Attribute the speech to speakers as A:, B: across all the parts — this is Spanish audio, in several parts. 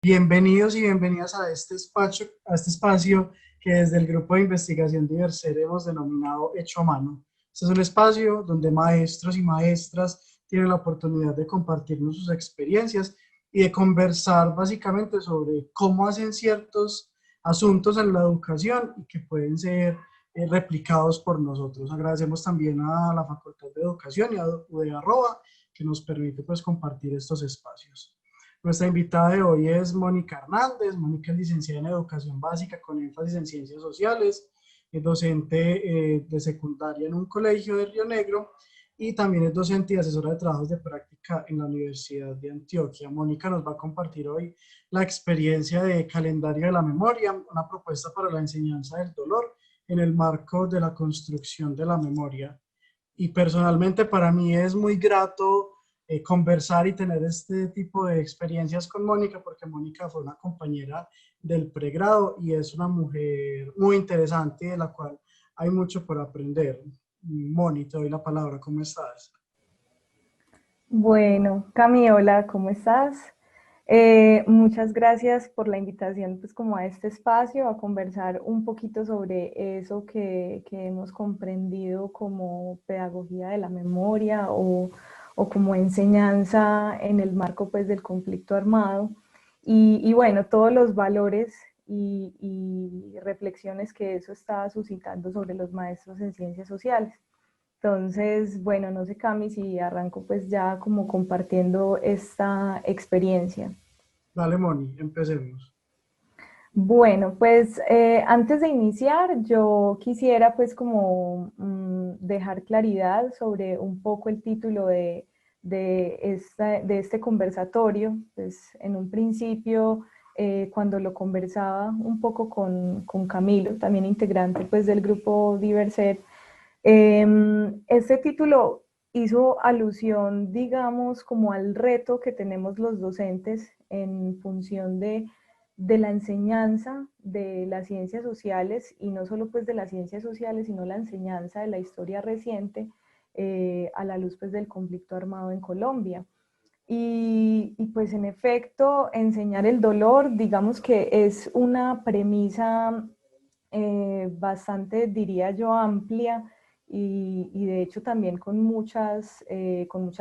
A: Bienvenidos y bienvenidas a este espacio que desde el Grupo de Investigación Diverser hemos denominado Hecho a Mano. Este es un espacio donde maestros y maestras tienen la oportunidad de compartirnos sus experiencias y de conversar básicamente sobre cómo hacen ciertos asuntos en la educación y que pueden ser replicados por nosotros. Agradecemos también a la Facultad de Educación y a UdeA Arroba que nos permite pues compartir estos espacios. Nuestra invitada de hoy es Mónica Hernández. Mónica es licenciada en Educación Básica con énfasis en Ciencias Sociales, es docente de secundaria en un colegio de Río Negro y también es docente y asesora de trabajos de práctica en la Universidad de Antioquia. Mónica nos va a compartir hoy la experiencia de Calendario de la Memoria, una propuesta para la enseñanza del dolor en el marco de la construcción de la memoria. Y personalmente para mí es muy grato conversar y tener este tipo de experiencias con Mónica, porque Mónica fue una compañera del pregrado y es una mujer muy interesante de la cual hay mucho por aprender. Moni, te doy la palabra, ¿cómo estás?
B: Bueno, Cami, hola, ¿cómo estás? Muchas gracias por la invitación, pues como a este espacio, a conversar un poquito sobre eso que hemos comprendido como pedagogía de la memoria o como enseñanza en el marco pues del conflicto armado y bueno, todos los valores y reflexiones que eso está suscitando sobre los maestros en ciencias sociales. Entonces, bueno, no sé, Cami, si arranco pues ya como compartiendo esta experiencia.
A: Dale, Moni, empecemos.
B: Bueno, pues antes de iniciar, yo quisiera pues como dejar claridad sobre un poco el título de este conversatorio. Pues en un principio, cuando lo conversaba un poco con Camilo, también integrante pues del grupo Diverser, este título hizo alusión, digamos, como al reto que tenemos los docentes en función de la enseñanza de las ciencias sociales, y no solo pues de las ciencias sociales, sino la enseñanza de la historia reciente a la luz pues del conflicto armado en Colombia. Y pues en efecto, enseñar el dolor, digamos que es una premisa bastante, diría yo, amplia y de hecho también con muchas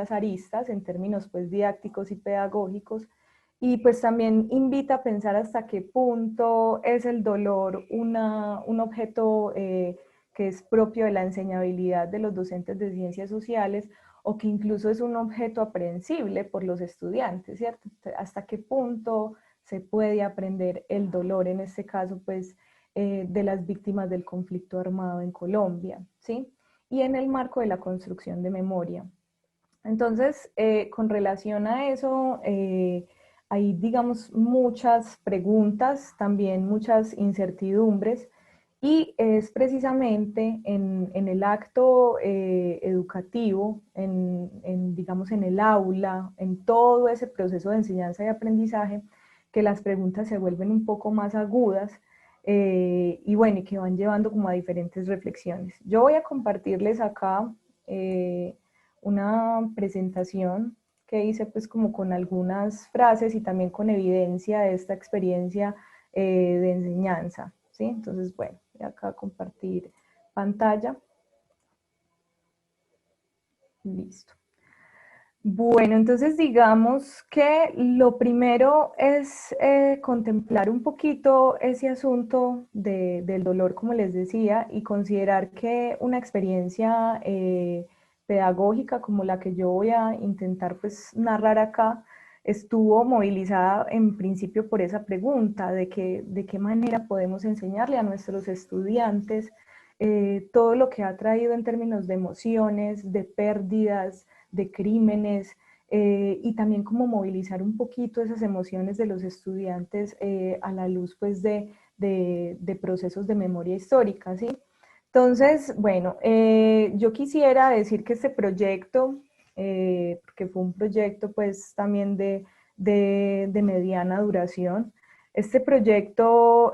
B: aristas en términos pues didácticos y pedagógicos. Y pues también invita a pensar hasta qué punto es el dolor un objeto que es propio de la enseñabilidad de los docentes de ciencias sociales, o que incluso es un objeto aprehensible por los estudiantes, ¿cierto? Hasta qué punto se puede aprender el dolor, en este caso, pues, de las víctimas del conflicto armado en Colombia, ¿sí? Y en el marco de la construcción de memoria. Entonces, con relación a eso, hay, digamos, muchas preguntas, también muchas incertidumbres, y es precisamente en el acto educativo, digamos, en el aula, en todo ese proceso de enseñanza y aprendizaje, que las preguntas se vuelven un poco más agudas y bueno, y que van llevando como a diferentes reflexiones. Yo voy a compartirles acá eh, una presentación que hice pues como con algunas frases y también con evidencia de esta experiencia de enseñanza, ¿sí? Entonces, bueno, voy acá a compartir pantalla. Listo. Bueno, entonces digamos que lo primero es contemplar un poquito ese asunto del dolor, como les decía, y considerar que una experiencia pedagógica como la que yo voy a intentar pues narrar acá estuvo movilizada en principio por esa pregunta de qué manera podemos enseñarle a nuestros estudiantes todo lo que ha traído en términos de emociones, de pérdidas, de crímenes, y también cómo movilizar un poquito esas emociones de los estudiantes a la luz pues de procesos de memoria histórica, ¿sí? Entonces, bueno, yo quisiera decir que este proyecto, que fue un proyecto pues también de mediana duración, este proyecto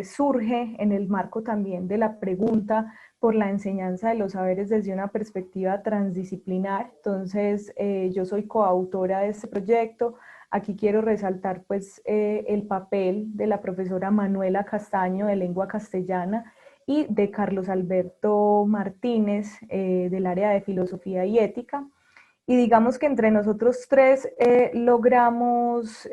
B: surge en el marco también de la pregunta por la enseñanza de los saberes desde una perspectiva transdisciplinar. Entonces, yo soy coautora de este proyecto, Aquí quiero resaltar pues el papel de la profesora Manuela Castaño de lengua castellana y de Carlos Alberto Martínez del área de filosofía y ética. Y digamos que entre nosotros tres logramos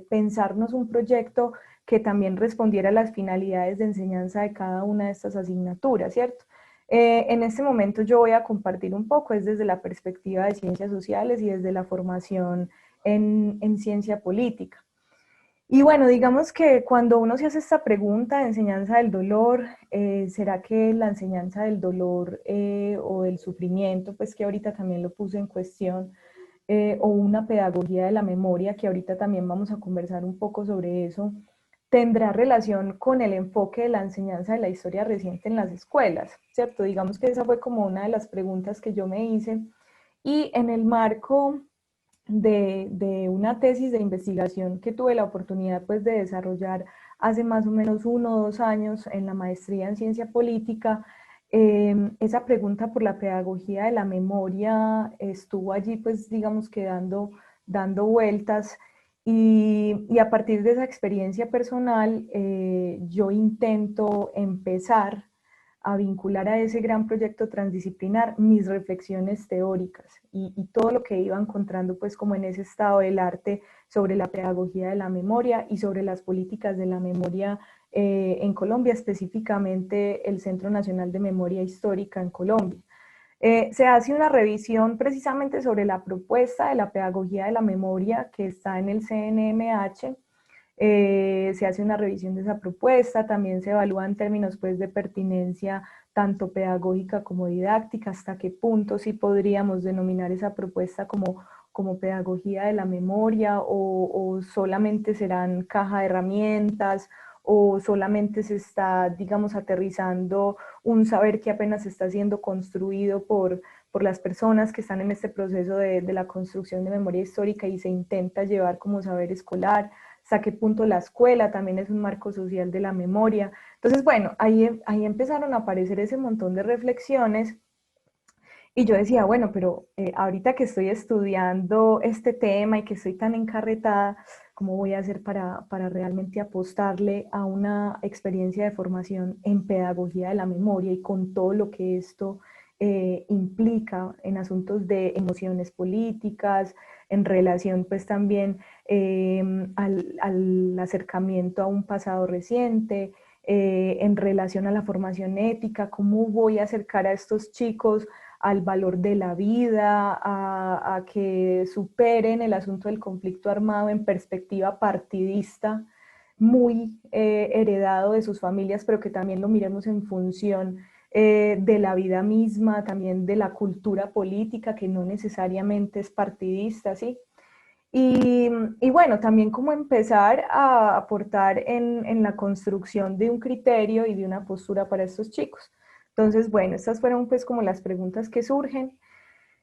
B: pensarnos un proyecto que también respondiera a las finalidades de enseñanza de cada una de estas asignaturas, ¿cierto? En este momento yo voy a compartir un poco, es desde la perspectiva de ciencias sociales y desde la formación en ciencia política. Y bueno, digamos que cuando uno se hace esta pregunta de enseñanza del dolor, ¿será que la enseñanza del dolor o del sufrimiento, pues que ahorita también lo puse en cuestión, o una pedagogía de la memoria, que ahorita también vamos a conversar un poco sobre eso, tendrá relación con el enfoque de la enseñanza de la historia reciente en las escuelas, ¿cierto? Digamos que esa fue como una de las preguntas que yo me hice y en el marco de una tesis de investigación que tuve la oportunidad pues de desarrollar hace más o menos 1 o 2 años en la maestría en ciencia política, esa pregunta por la pedagogía de la memoria estuvo allí pues digamos que dando vueltas y a partir de esa experiencia personal yo intento empezar a vincular a ese gran proyecto transdisciplinar mis reflexiones teóricas y todo lo que iba encontrando pues como en ese estado del arte sobre la pedagogía de la memoria y sobre las políticas de la memoria en Colombia, específicamente el Centro Nacional de Memoria Histórica en Colombia. Se hace una revisión precisamente sobre la propuesta de la pedagogía de la memoria que está en el CNMH. Se hace una revisión de esa propuesta, también se evalúa en términos pues, de pertinencia tanto pedagógica como didáctica, hasta qué punto sí podríamos denominar esa propuesta como pedagogía de la memoria o solamente serán caja de herramientas o solamente se está, digamos, aterrizando un saber que apenas está siendo construido por las personas que están en este proceso de la construcción de memoria histórica y se intenta llevar como saber escolar, hasta qué punto la escuela también es un marco social de la memoria. Entonces, bueno, ahí empezaron a aparecer ese montón de reflexiones y yo decía, bueno, pero ahorita que estoy estudiando este tema y que estoy tan encarretada, ¿cómo voy a hacer para realmente apostarle a una experiencia de formación en pedagogía de la memoria y con todo lo que esto implica en asuntos de emociones políticas, en relación pues también al acercamiento a un pasado reciente, en relación a la formación ética, cómo voy a acercar a estos chicos al valor de la vida, a que superen el asunto del conflicto armado en perspectiva partidista, muy heredado de sus familias, pero que también lo miremos en función de la vida misma, también de la cultura política, que no necesariamente es partidista, ¿sí? Y bueno, también como empezar a aportar en la construcción de un criterio y de una postura para estos chicos. Entonces, bueno, estas fueron pues como las preguntas que surgen.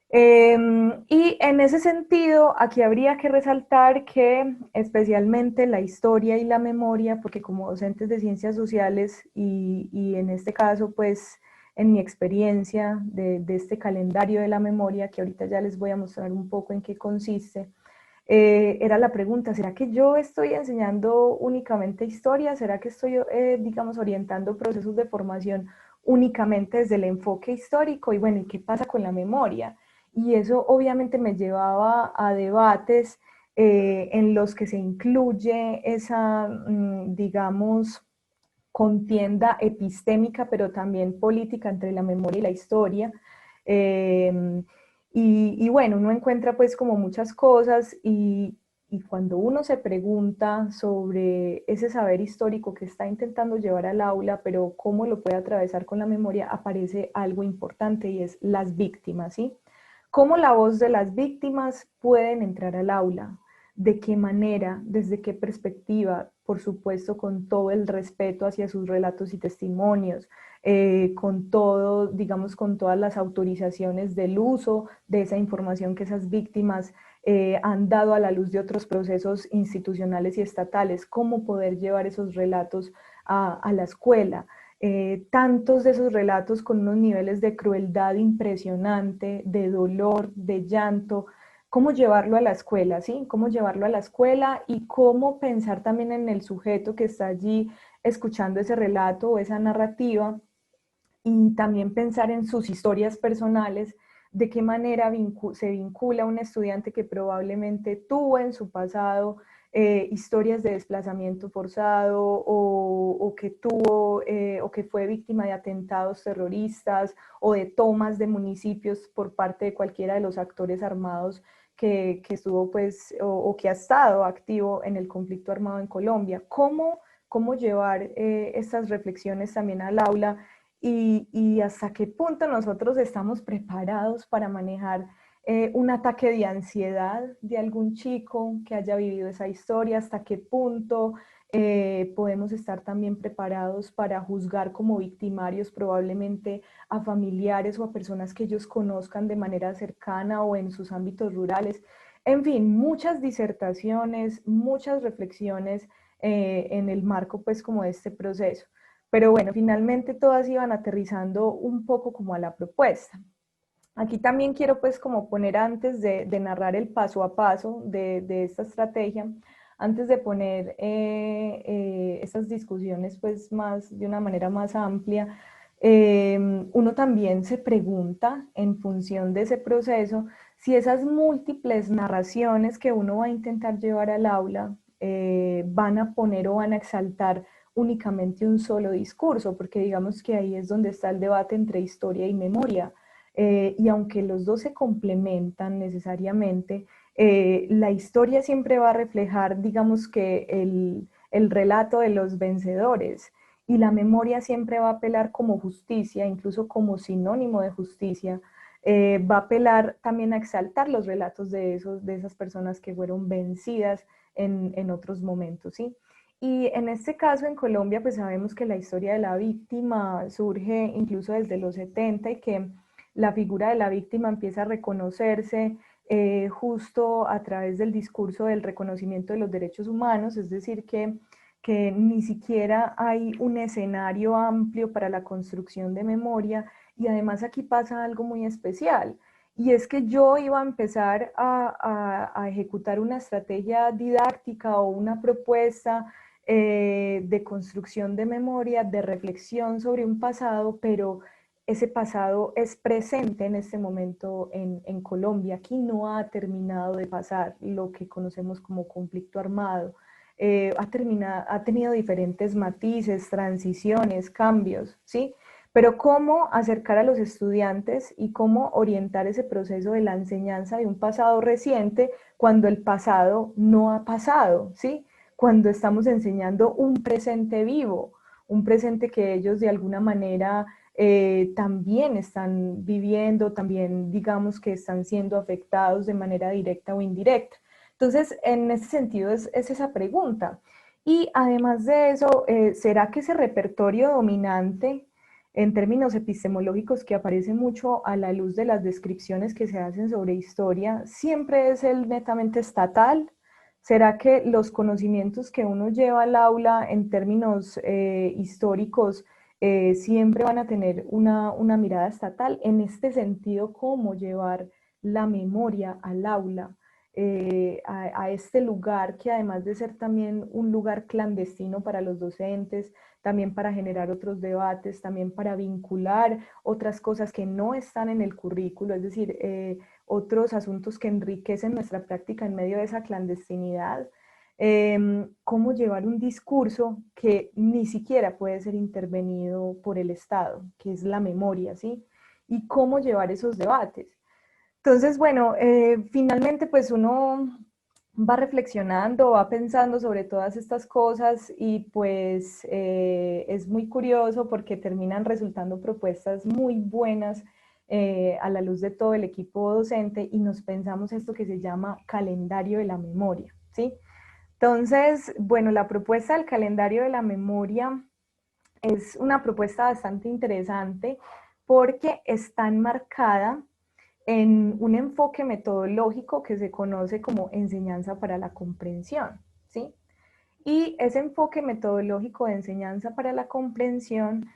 B: Y en ese sentido, aquí habría que resaltar que especialmente la historia y la memoria, porque como docentes de ciencias sociales y en este caso pues en mi experiencia de este calendario de la memoria, que ahorita ya les voy a mostrar un poco en qué consiste, era la pregunta, ¿será que yo estoy enseñando únicamente historia? ¿Será que estoy, digamos, orientando procesos de formación únicamente desde el enfoque histórico? Y bueno, ¿y qué pasa con la memoria? Y eso obviamente me llevaba a debates en los que se incluye esa, digamos, contienda epistémica, pero también política entre la memoria y la historia. Eh, y bueno, uno encuentra pues como muchas cosas y cuando uno se pregunta sobre ese saber histórico que está intentando llevar al aula, pero cómo lo puede atravesar con la memoria, aparece algo importante y es las víctimas, ¿sí? ¿Cómo la voz de las víctimas pueden entrar al aula? ¿De qué manera? ¿Desde qué perspectiva? Por supuesto, con todo el respeto hacia sus relatos y testimonios, con todo, digamos, con todas las autorizaciones del uso de esa información que esas víctimas han dado a la luz de otros procesos institucionales y estatales, cómo poder llevar esos relatos a la escuela. Tantos de esos relatos con unos niveles de crueldad impresionante, de dolor, de llanto, cómo llevarlo a la escuela, ¿sí? Cómo llevarlo a la escuela y cómo pensar también en el sujeto que está allí escuchando ese relato o esa narrativa, y también pensar en sus historias personales, de qué manera se vincula un estudiante que probablemente tuvo en su pasado historias de desplazamiento forzado o que tuvo o que fue víctima de atentados terroristas o de tomas de municipios por parte de cualquiera de los actores armados que estuvo pues o que ha estado activo en el conflicto armado en Colombia. ¿Cómo llevar estas reflexiones también al aula y hasta qué punto nosotros estamos preparados para manejar un ataque de ansiedad de algún chico que haya vivido esa historia, hasta qué punto podemos estar también preparados para juzgar como victimarios probablemente a familiares o a personas que ellos conozcan de manera cercana o en sus ámbitos rurales. En fin, muchas disertaciones, muchas reflexiones en el marco pues como de este proceso. Pero bueno, finalmente todas iban aterrizando un poco como a la propuesta. Aquí también quiero pues como poner antes de narrar el paso a paso de esta estrategia, antes de poner estas discusiones pues más de una manera más amplia, uno también se pregunta en función de ese proceso si esas múltiples narraciones que uno va a intentar llevar al aula van a poner o van a exaltar únicamente un solo discurso, porque digamos que ahí es donde está el debate entre historia y memoria. Y aunque los dos se complementan necesariamente, la historia siempre va a reflejar, digamos que el relato de los vencedores y la memoria siempre va a apelar como justicia, incluso como sinónimo de justicia, va a apelar también a exaltar los relatos de esas personas que fueron vencidas en otros momentos, ¿sí? Y en este caso en Colombia, pues sabemos que la historia de la víctima surge incluso desde los 70 y que la figura de la víctima empieza a reconocerse justo a través del discurso del reconocimiento de los derechos humanos, es decir, que ni siquiera hay un escenario amplio para la construcción de memoria y además aquí pasa algo muy especial. Y es que yo iba a empezar a ejecutar una estrategia didáctica o una propuesta de construcción de memoria, de reflexión sobre un pasado, pero ese pasado es presente en este momento en Colombia. Aquí no ha terminado de pasar lo que conocemos como conflicto armado. Ha tenido diferentes matices, transiciones, cambios, ¿sí? Pero cómo acercar a los estudiantes y cómo orientar ese proceso de la enseñanza de un pasado reciente cuando el pasado no ha pasado, ¿sí? Cuando estamos enseñando un presente vivo, un presente que ellos de alguna manera también están viviendo, también digamos que están siendo afectados de manera directa o indirecta. Entonces, en ese sentido es esa pregunta. Y además de eso, ¿será que ese repertorio dominante en términos epistemológicos que aparece mucho a la luz de las descripciones que se hacen sobre historia, siempre es el netamente estatal? ¿Será que los conocimientos que uno lleva al aula en términos históricos siempre van a tener una mirada estatal? En este sentido, ¿cómo llevar la memoria al aula? A este lugar que además de ser también un lugar clandestino para los docentes, también para generar otros debates, también para vincular otras cosas que no están en el currículo, es decir, otros asuntos que enriquecen nuestra práctica en medio de esa clandestinidad. Cómo llevar un discurso que ni siquiera puede ser intervenido por el Estado, que es la memoria, ¿sí? Y cómo llevar esos debates. Entonces, bueno, finalmente pues uno va reflexionando, va pensando sobre todas estas cosas y pues es muy curioso porque terminan resultando propuestas muy buenas a la luz de todo el equipo docente y nos pensamos esto que se llama calendario de la memoria, ¿sí? Entonces, bueno, la propuesta del calendario de la memoria es una propuesta bastante interesante porque está enmarcada en un enfoque metodológico que se conoce como enseñanza para la comprensión, ¿sí? Y ese enfoque metodológico de enseñanza para la comprensión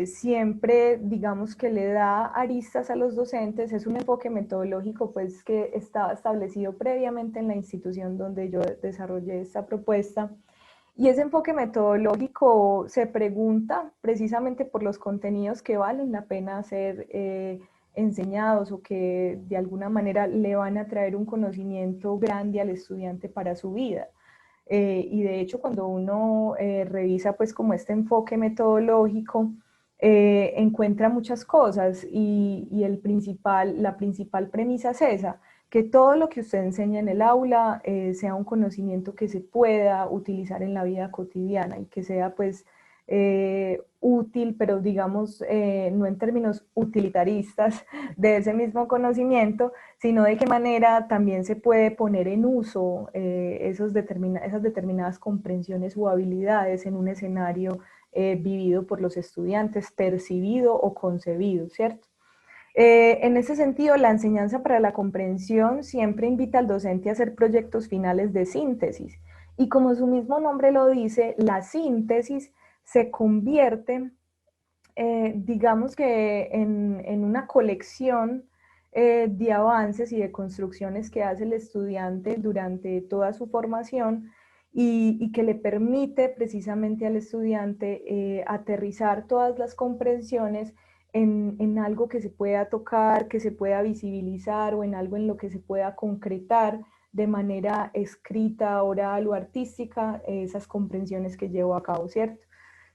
B: siempre, digamos que le da aristas a los docentes. Es un enfoque metodológico pues que estaba establecido previamente en la institución donde yo desarrollé esta propuesta. Y ese enfoque metodológico se pregunta precisamente por los contenidos que valen la pena ser enseñados o que de alguna manera le van a traer un conocimiento grande al estudiante para su vida. Y de hecho cuando uno revisa pues como este enfoque metodológico, encuentra muchas cosas y la principal premisa es esa, que todo lo que usted enseña en el aula sea un conocimiento que se pueda utilizar en la vida cotidiana y que sea pues útil, pero digamos no en términos utilitaristas de ese mismo conocimiento, sino de qué manera también se puede poner en uso esas determinadas comprensiones o habilidades en un escenario vivido por los estudiantes, percibido o concebido, ¿cierto? En ese sentido, la enseñanza para la comprensión siempre invita al docente a hacer proyectos finales de síntesis. Y como su mismo nombre lo dice, la síntesis se convierte, digamos que en una colección de avances y de construcciones que hace el estudiante durante toda su formación y que le permite precisamente al estudiante aterrizar todas las comprensiones en algo que se pueda tocar, que se pueda visibilizar o en algo en lo que se pueda concretar de manera escrita, oral o artística esas comprensiones que llevo a cabo, ¿cierto?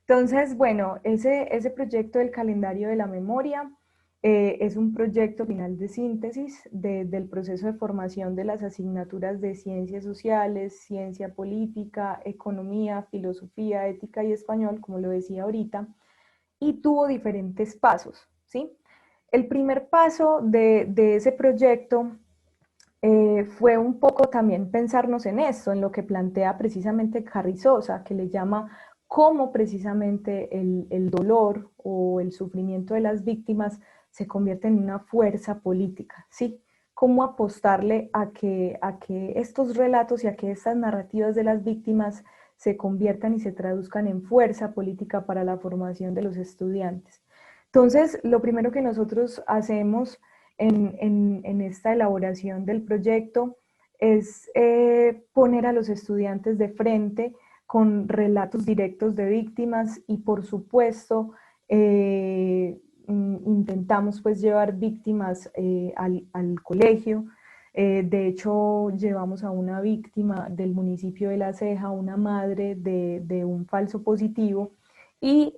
B: Entonces, bueno, ese proyecto del calendario de la memoria es un proyecto final de síntesis del proceso de formación de las asignaturas de ciencias sociales, ciencia política, economía, filosofía, ética y español, como lo decía ahorita, y tuvo diferentes pasos, ¿sí? El primer paso de ese proyecto fue un poco también pensarnos en esto, en lo que plantea precisamente Carrizosa, que le llama cómo precisamente el dolor o el sufrimiento de las víctimas se convierte en una fuerza política, ¿sí? Cómo apostarle a que estos relatos y a que estas narrativas de las víctimas se conviertan y se traduzcan en fuerza política para la formación de los estudiantes. Entonces, lo primero que nosotros hacemos en esta elaboración del proyecto es poner a los estudiantes de frente con relatos directos de víctimas y por supuesto intentamos pues llevar víctimas al colegio. De hecho, llevamos a una víctima del municipio de La Ceja, una madre de un falso positivo, y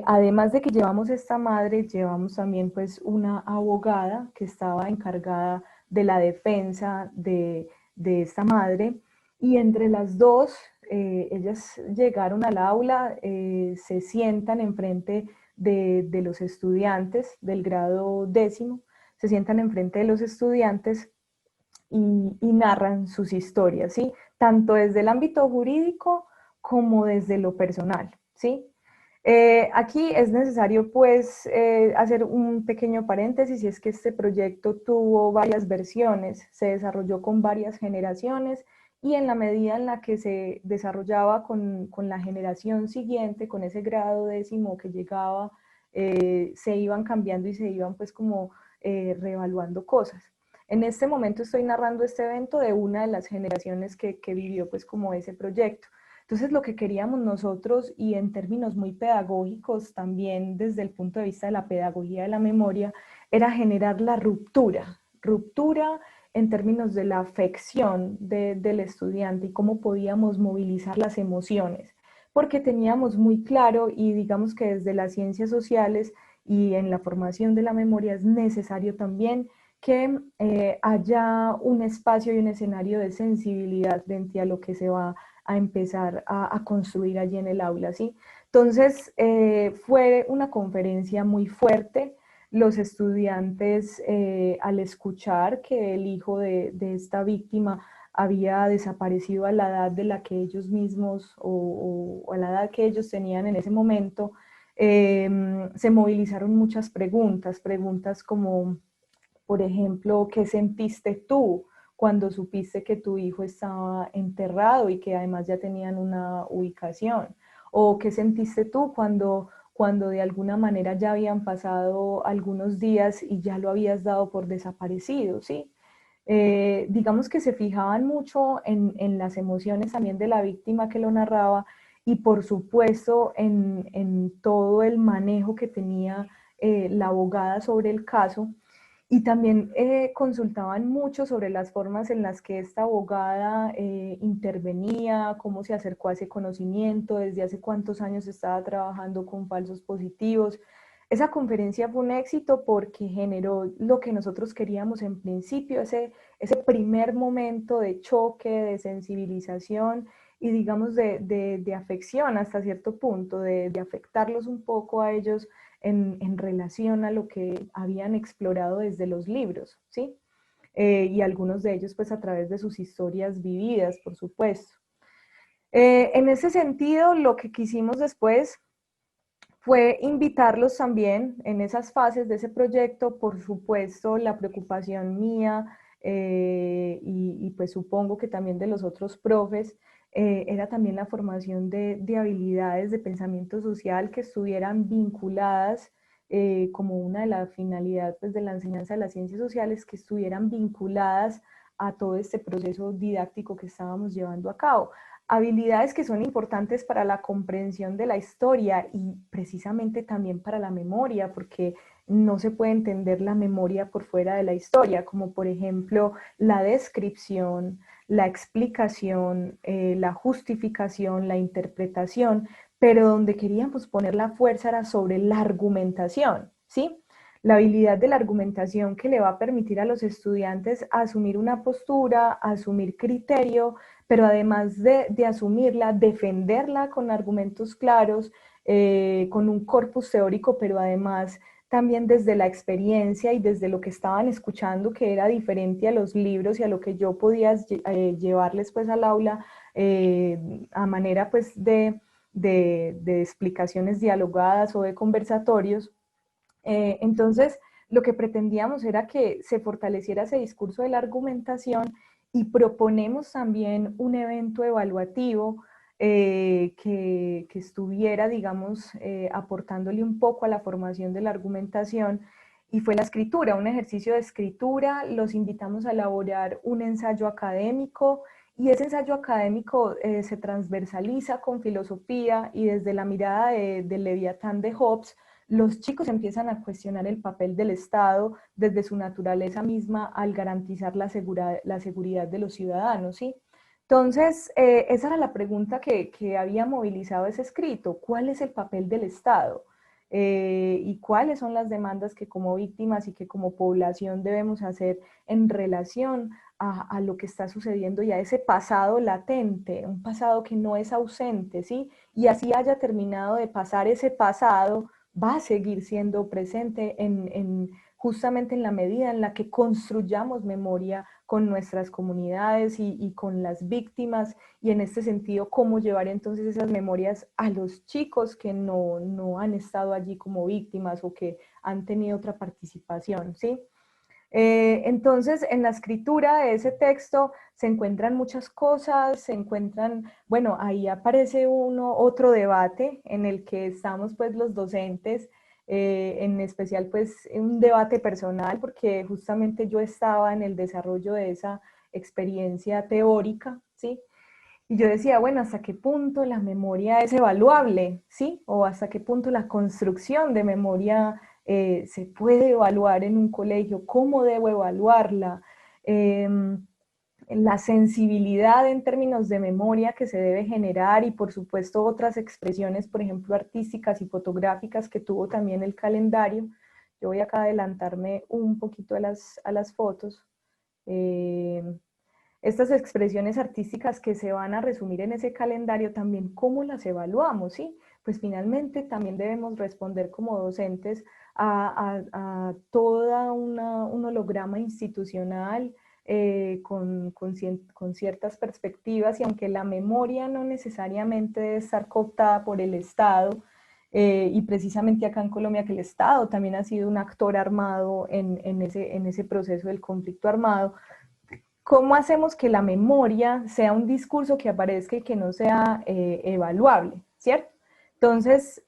B: además de que llevamos esta madre, llevamos también pues una abogada que estaba encargada de la defensa de esta madre, y entre las dos, ellas llegaron al aula, se sientan enfrente de los estudiantes del grado 10º, se sientan enfrente de los estudiantes y narran sus historias, ¿sí? Tanto desde el ámbito jurídico como desde lo personal, ¿sí? Aquí es necesario pues hacer un pequeño paréntesis y es que este proyecto tuvo varias versiones, se desarrolló con varias generaciones y en la medida en la que se desarrollaba con la generación siguiente, con ese grado 10º que llegaba, se iban cambiando y se iban pues como reevaluando cosas. En este momento estoy narrando este evento de una de las generaciones que vivió pues como ese proyecto. Entonces lo que queríamos nosotros y en términos muy pedagógicos también desde el punto de vista de la pedagogía de la memoria era generar la ruptura en términos de la afección del estudiante y cómo podíamos movilizar las emociones, porque teníamos muy claro y digamos que desde las ciencias sociales y en la formación de la memoria es necesario también que haya un espacio y un escenario de sensibilidad frente a lo que se va a empezar a construir allí en el aula, ¿sí? Entonces, fue una conferencia muy fuerte. Los estudiantes, al escuchar que el hijo de esta víctima había desaparecido a la edad de la que ellos mismos o a la edad que ellos tenían en ese momento, se movilizaron muchas preguntas, preguntas como, por ejemplo, ¿qué sentiste tú cuando supiste que tu hijo estaba enterrado y que además ya tenían una ubicación? ¿O qué sentiste tú cuando de alguna manera ya habían pasado algunos días y ya lo habías dado por desaparecido, ¿sí? Digamos que se fijaban mucho en las emociones también de la víctima que lo narraba y por supuesto en todo el manejo que tenía la abogada sobre el caso. Y también consultaban mucho sobre las formas en las que esta abogada intervenía, cómo se acercó a ese conocimiento, desde hace cuántos años estaba trabajando con falsos positivos. Esa conferencia fue un éxito porque generó lo que nosotros queríamos en principio, ese primer momento de choque, de sensibilización y digamos de afección hasta cierto punto, de afectarlos un poco a ellos en relación a lo que habían explorado desde los libros, ¿sí? Y algunos de ellos pues a través de sus historias vividas, por supuesto. En ese sentido, lo que quisimos después fue invitarlos también en esas fases de ese proyecto, por supuesto, la preocupación mía y pues supongo que también de los otros profes, era también la formación de habilidades de pensamiento social que estuvieran vinculadas como una de las finalidades pues, de la enseñanza de las ciencias sociales, que estuvieran vinculadas a todo este proceso didáctico que estábamos llevando a cabo. Habilidades que son importantes para la comprensión de la historia y precisamente también para la memoria, porque no se puede entender la memoria por fuera de la historia, como por ejemplo la descripción, la explicación, la justificación, la interpretación, pero donde queríamos poner la fuerza era sobre la argumentación, ¿sí? La habilidad de la argumentación que le va a permitir a los estudiantes asumir una postura, asumir criterio, pero además de asumirla, defenderla con argumentos claros, con un corpus teórico, pero además también desde la experiencia y desde lo que estaban escuchando, que era diferente a los libros y a lo que yo podía llevarles pues al aula a manera pues de explicaciones dialogadas o de conversatorios. Entonces, lo que pretendíamos era que se fortaleciera ese discurso de la argumentación y proponemos también un evento evaluativo que estuviera, digamos, aportándole un poco a la formación de la argumentación, y fue la escritura, un ejercicio de escritura. Los invitamos a elaborar un ensayo académico, y ese ensayo académico se transversaliza con filosofía y desde la mirada del Leviatán de Hobbes. Los chicos empiezan a cuestionar el papel del Estado desde su naturaleza misma al garantizar la seguridad de los ciudadanos, ¿sí? Entonces, esa era la pregunta que había movilizado ese escrito. ¿Cuál es el papel del Estado? ¿Y cuáles son las demandas que como víctimas y que como población debemos hacer en relación a lo que está sucediendo y a ese pasado latente, un pasado que no es ausente, ¿sí? Y así haya terminado de pasar ese pasado, va a seguir siendo presente justamente en la medida en la que construyamos memoria con nuestras comunidades y con las víctimas, y en este sentido, cómo llevar entonces esas memorias a los chicos que no han estado allí como víctimas o que han tenido otra participación, ¿sí? Entonces, en la escritura de ese texto se encuentran muchas cosas, se encuentran, bueno, ahí aparece otro debate en el que estamos pues los docentes, en especial pues un debate personal, porque justamente yo estaba en el desarrollo de esa experiencia teórica, ¿sí? Y yo decía, bueno, ¿hasta qué punto la memoria es evaluable? ¿Sí? O ¿hasta qué punto la construcción de memoria se puede evaluar en un colegio? ¿Cómo debo evaluarla? Eh, la sensibilidad en términos de memoria que se debe generar y por supuesto otras expresiones, por ejemplo, artísticas y fotográficas que tuvo también el calendario. Yo voy acá a adelantarme un poquito a las fotos. Eh, Estas expresiones artísticas que se van a resumir en ese calendario, también cómo las evaluamos, ¿sí? Pues finalmente también debemos responder como docentes a toda un holograma institucional con ciertas perspectivas, y aunque la memoria no necesariamente debe estar cooptada por el Estado, y precisamente acá en Colombia que el Estado también ha sido un actor armado en ese proceso del conflicto armado, ¿cómo hacemos que la memoria sea un discurso que aparezca y que no sea evaluable, ¿cierto? Entonces,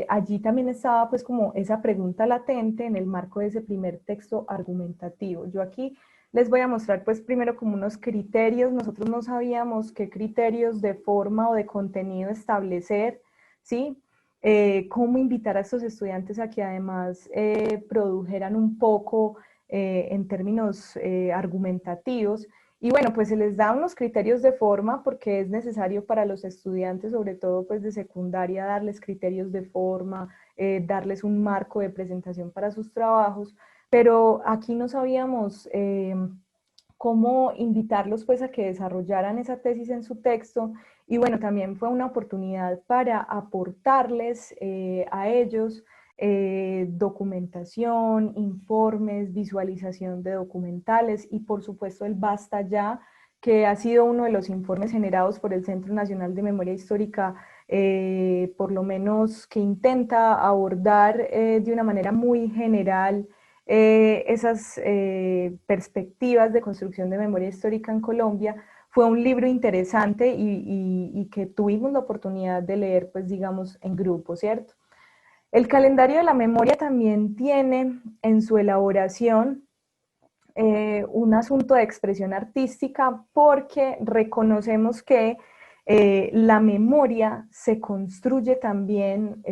B: allí también estaba pues como esa pregunta latente en el marco de ese primer texto argumentativo. Yo aquí les voy a mostrar pues primero como unos criterios. Nosotros no sabíamos qué criterios de forma o de contenido establecer, ¿sí? Cómo invitar a estos estudiantes a que además produjeran un poco en términos argumentativos. Y bueno, pues se les da unos criterios de forma porque es necesario para los estudiantes, sobre todo pues de secundaria, darles criterios de forma, darles un marco de presentación para sus trabajos, pero aquí no sabíamos cómo invitarlos pues a que desarrollaran esa tesis en su texto y bueno, también fue una oportunidad para aportarles a ellos documentación, informes, visualización de documentales y por supuesto el Basta Ya, que ha sido uno de los informes generados por el Centro Nacional de Memoria Histórica, por lo menos que intenta abordar de una manera muy general esas perspectivas de construcción de memoria histórica en Colombia. Fue un libro interesante y que tuvimos la oportunidad de leer, pues digamos, en grupo, ¿cierto? El calendario de la memoria también tiene en su elaboración un asunto de expresión artística porque reconocemos que la memoria se construye también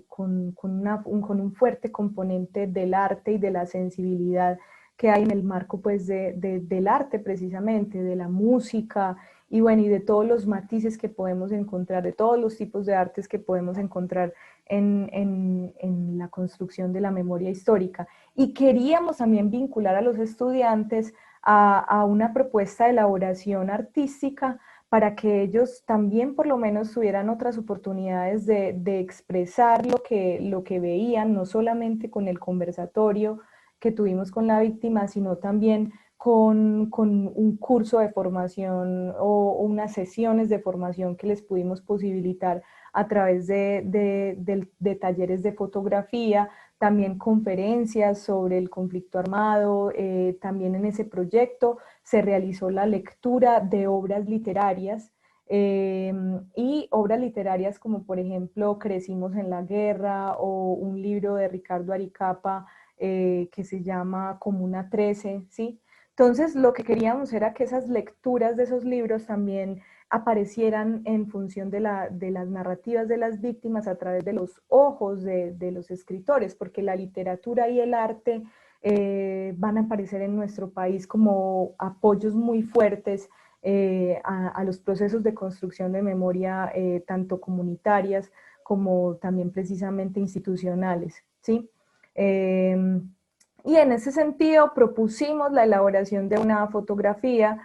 B: con un fuerte componente del arte y de la sensibilidad que hay en el marco pues, del arte precisamente, de la música y bueno, y de todos los matices que podemos encontrar, de todos los tipos de artes que podemos encontrar en la construcción de la memoria histórica. Y queríamos también vincular a los estudiantes a una propuesta de elaboración artística para que ellos también por lo menos tuvieran otras oportunidades de expresar lo que veían, no solamente con el conversatorio que tuvimos con la víctima, sino también con un curso de formación o unas sesiones de formación que les pudimos posibilitar a través de talleres de fotografía, también conferencias sobre el conflicto armado, también en ese proyecto se realizó la lectura de obras literarias y obras literarias como por ejemplo Crecimos en la Guerra o un libro de Ricardo Aricapa que se llama Comuna 13, ¿sí? Entonces lo que queríamos era que esas lecturas de esos libros también aparecieran en función de las narrativas de las víctimas a través de los ojos de los escritores, porque la literatura y el arte van a aparecer en nuestro país como apoyos muy fuertes a los procesos de construcción de memoria, tanto comunitarias como también precisamente institucionales, ¿sí? Y en ese sentido propusimos la elaboración de una fotografía,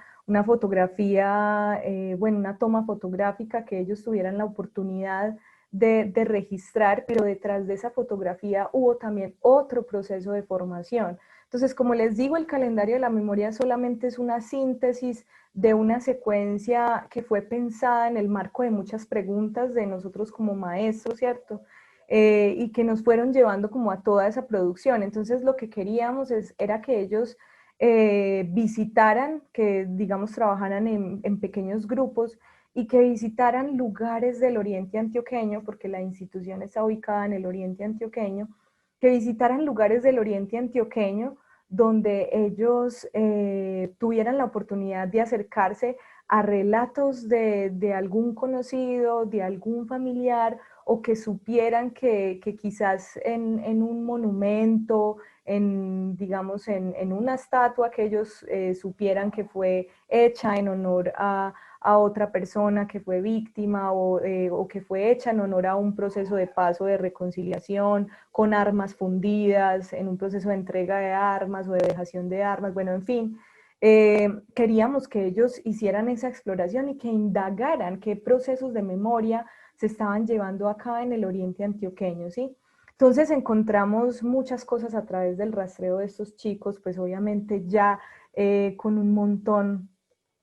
B: bueno, una toma fotográfica que ellos tuvieran la oportunidad de registrar, pero detrás de esa fotografía hubo también otro proceso de formación. Entonces, como les digo, el calendario de la memoria solamente es una síntesis de una secuencia que fue pensada en el marco de muchas preguntas de nosotros como maestros, ¿cierto? Y que nos fueron llevando como a toda esa producción. Entonces lo que queríamos era que ellos visitaran, que digamos trabajaran en pequeños grupos y que visitaran lugares del oriente antioqueño, porque la institución está ubicada en el oriente antioqueño, que visitaran lugares del oriente antioqueño donde ellos tuvieran la oportunidad de acercarse a relatos de algún conocido, de algún familiar, o que supieran que quizás en un monumento, digamos, en una estatua que ellos supieran que fue hecha en honor a otra persona que fue víctima o que fue hecha en honor a un proceso de paso de reconciliación con armas fundidas, en un proceso de entrega de armas o de dejación de armas, bueno, en fin. Queríamos que ellos hicieran esa exploración y que indagaran qué procesos de memoria se estaban llevando a cabo en el oriente antioqueño, ¿sí? Entonces encontramos muchas cosas a través del rastreo de estos chicos, pues obviamente ya con un montón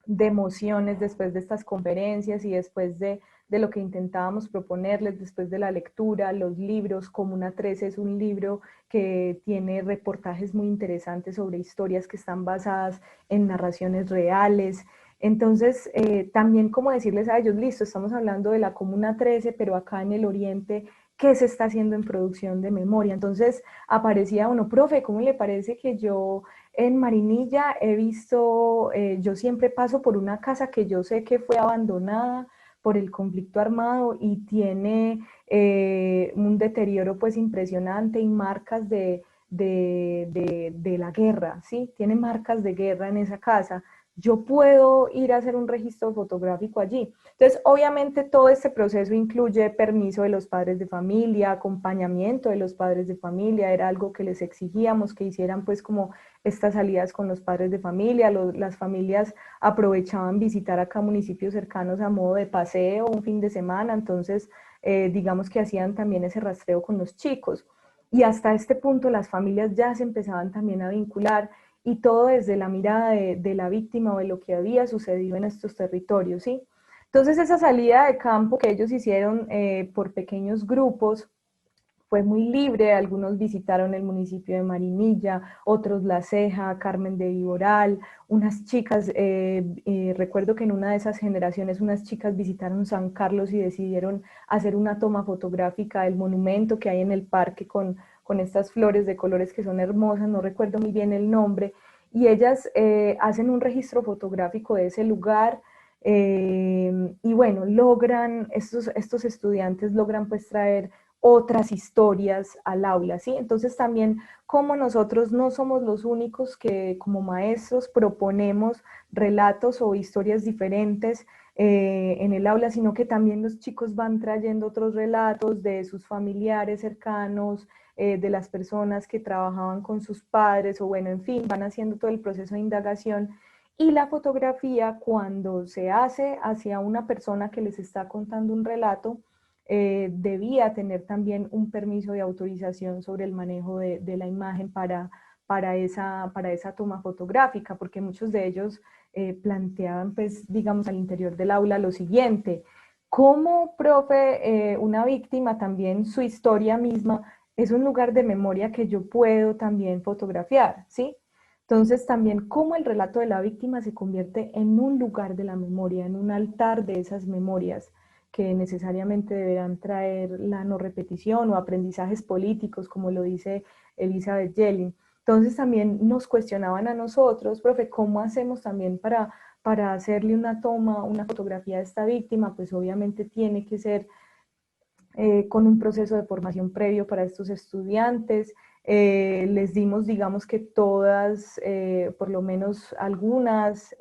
B: de emociones después de estas conferencias y después de lo que intentábamos proponerles, después de la lectura, los libros. Comuna 13 es un libro que tiene reportajes muy interesantes sobre historias que están basadas en narraciones reales. Entonces, también como decirles a ellos, listo, estamos hablando de la Comuna 13, pero acá en el Oriente, ¿qué se está haciendo en producción de memoria? Entonces aparecía uno, profe, ¿cómo le parece que yo en Marinilla he visto, yo siempre paso por una casa que yo sé que fue abandonada por el conflicto armado y tiene un deterioro pues impresionante y marcas de la guerra, ¿sí? Tiene marcas de guerra en esa casa. Yo puedo ir a hacer un registro fotográfico allí. Entonces, obviamente todo este proceso incluye permiso de los padres de familia, acompañamiento de los padres de familia, era algo que les exigíamos que hicieran pues como estas salidas con los padres de familia, las familias aprovechaban visitar acá municipios cercanos a modo de paseo, un fin de semana, entonces digamos que hacían también ese rastreo con los chicos. Y hasta este punto las familias ya se empezaban también a vincular y todo desde la mirada de la víctima o de lo que había sucedido en estos territorios, ¿sí? Entonces esa salida de campo que ellos hicieron por pequeños grupos fue muy libre, algunos visitaron el municipio de Marinilla, otros La Ceja, Carmen de Viboral, unas chicas, recuerdo que en una de esas generaciones unas chicas visitaron San Carlos y decidieron hacer una toma fotográfica del monumento que hay en el parque con estas flores de colores que son hermosas, no recuerdo muy bien el nombre, y ellas hacen un registro fotográfico de ese lugar, y bueno, logran, estos estudiantes logran pues traer otras historias al aula, ¿sí? Entonces también como nosotros no somos los únicos que como maestros proponemos relatos o historias diferentes en el aula, sino que también los chicos van trayendo otros relatos de sus familiares cercanos, de las personas que trabajaban con sus padres o bueno, en fin, van haciendo todo el proceso de indagación y la fotografía cuando se hace hacia una persona que les está contando un relato, debía tener también un permiso de autorización sobre el manejo de la imagen para esa toma fotográfica, porque muchos de ellos planteaban, pues, digamos, al interior del aula lo siguiente, como profe, una víctima también su historia misma es un lugar de memoria que yo puedo también fotografiar, ¿sí? Entonces también cómo el relato de la víctima se convierte en un lugar de la memoria, en un altar de esas memorias que necesariamente deberán traer la no repetición o aprendizajes políticos, como lo dice Elizabeth Yellin. Entonces también nos cuestionaban a nosotros, profe, ¿cómo hacemos también para hacerle una toma, una fotografía de esta víctima? Pues obviamente tiene que ser con un proceso de formación previo para estos estudiantes. Les dimos, digamos que todas, por lo menos algunas